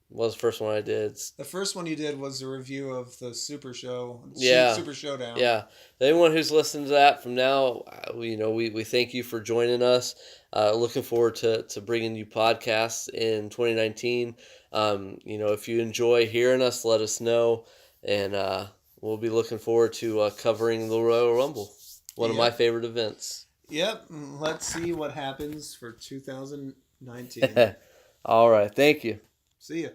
what was the first one I did? The first one you did was a review of the Super Show. Yeah. Super Showdown. Yeah. Anyone who's listened to that from now, we thank you for joining us. Looking forward to bringing you podcasts in 2019. If you enjoy hearing us, let us know. And we'll be looking forward to covering the Royal Rumble, one of my favorite events. Yep. Let's see what happens for 2019. All right. Thank you. See ya.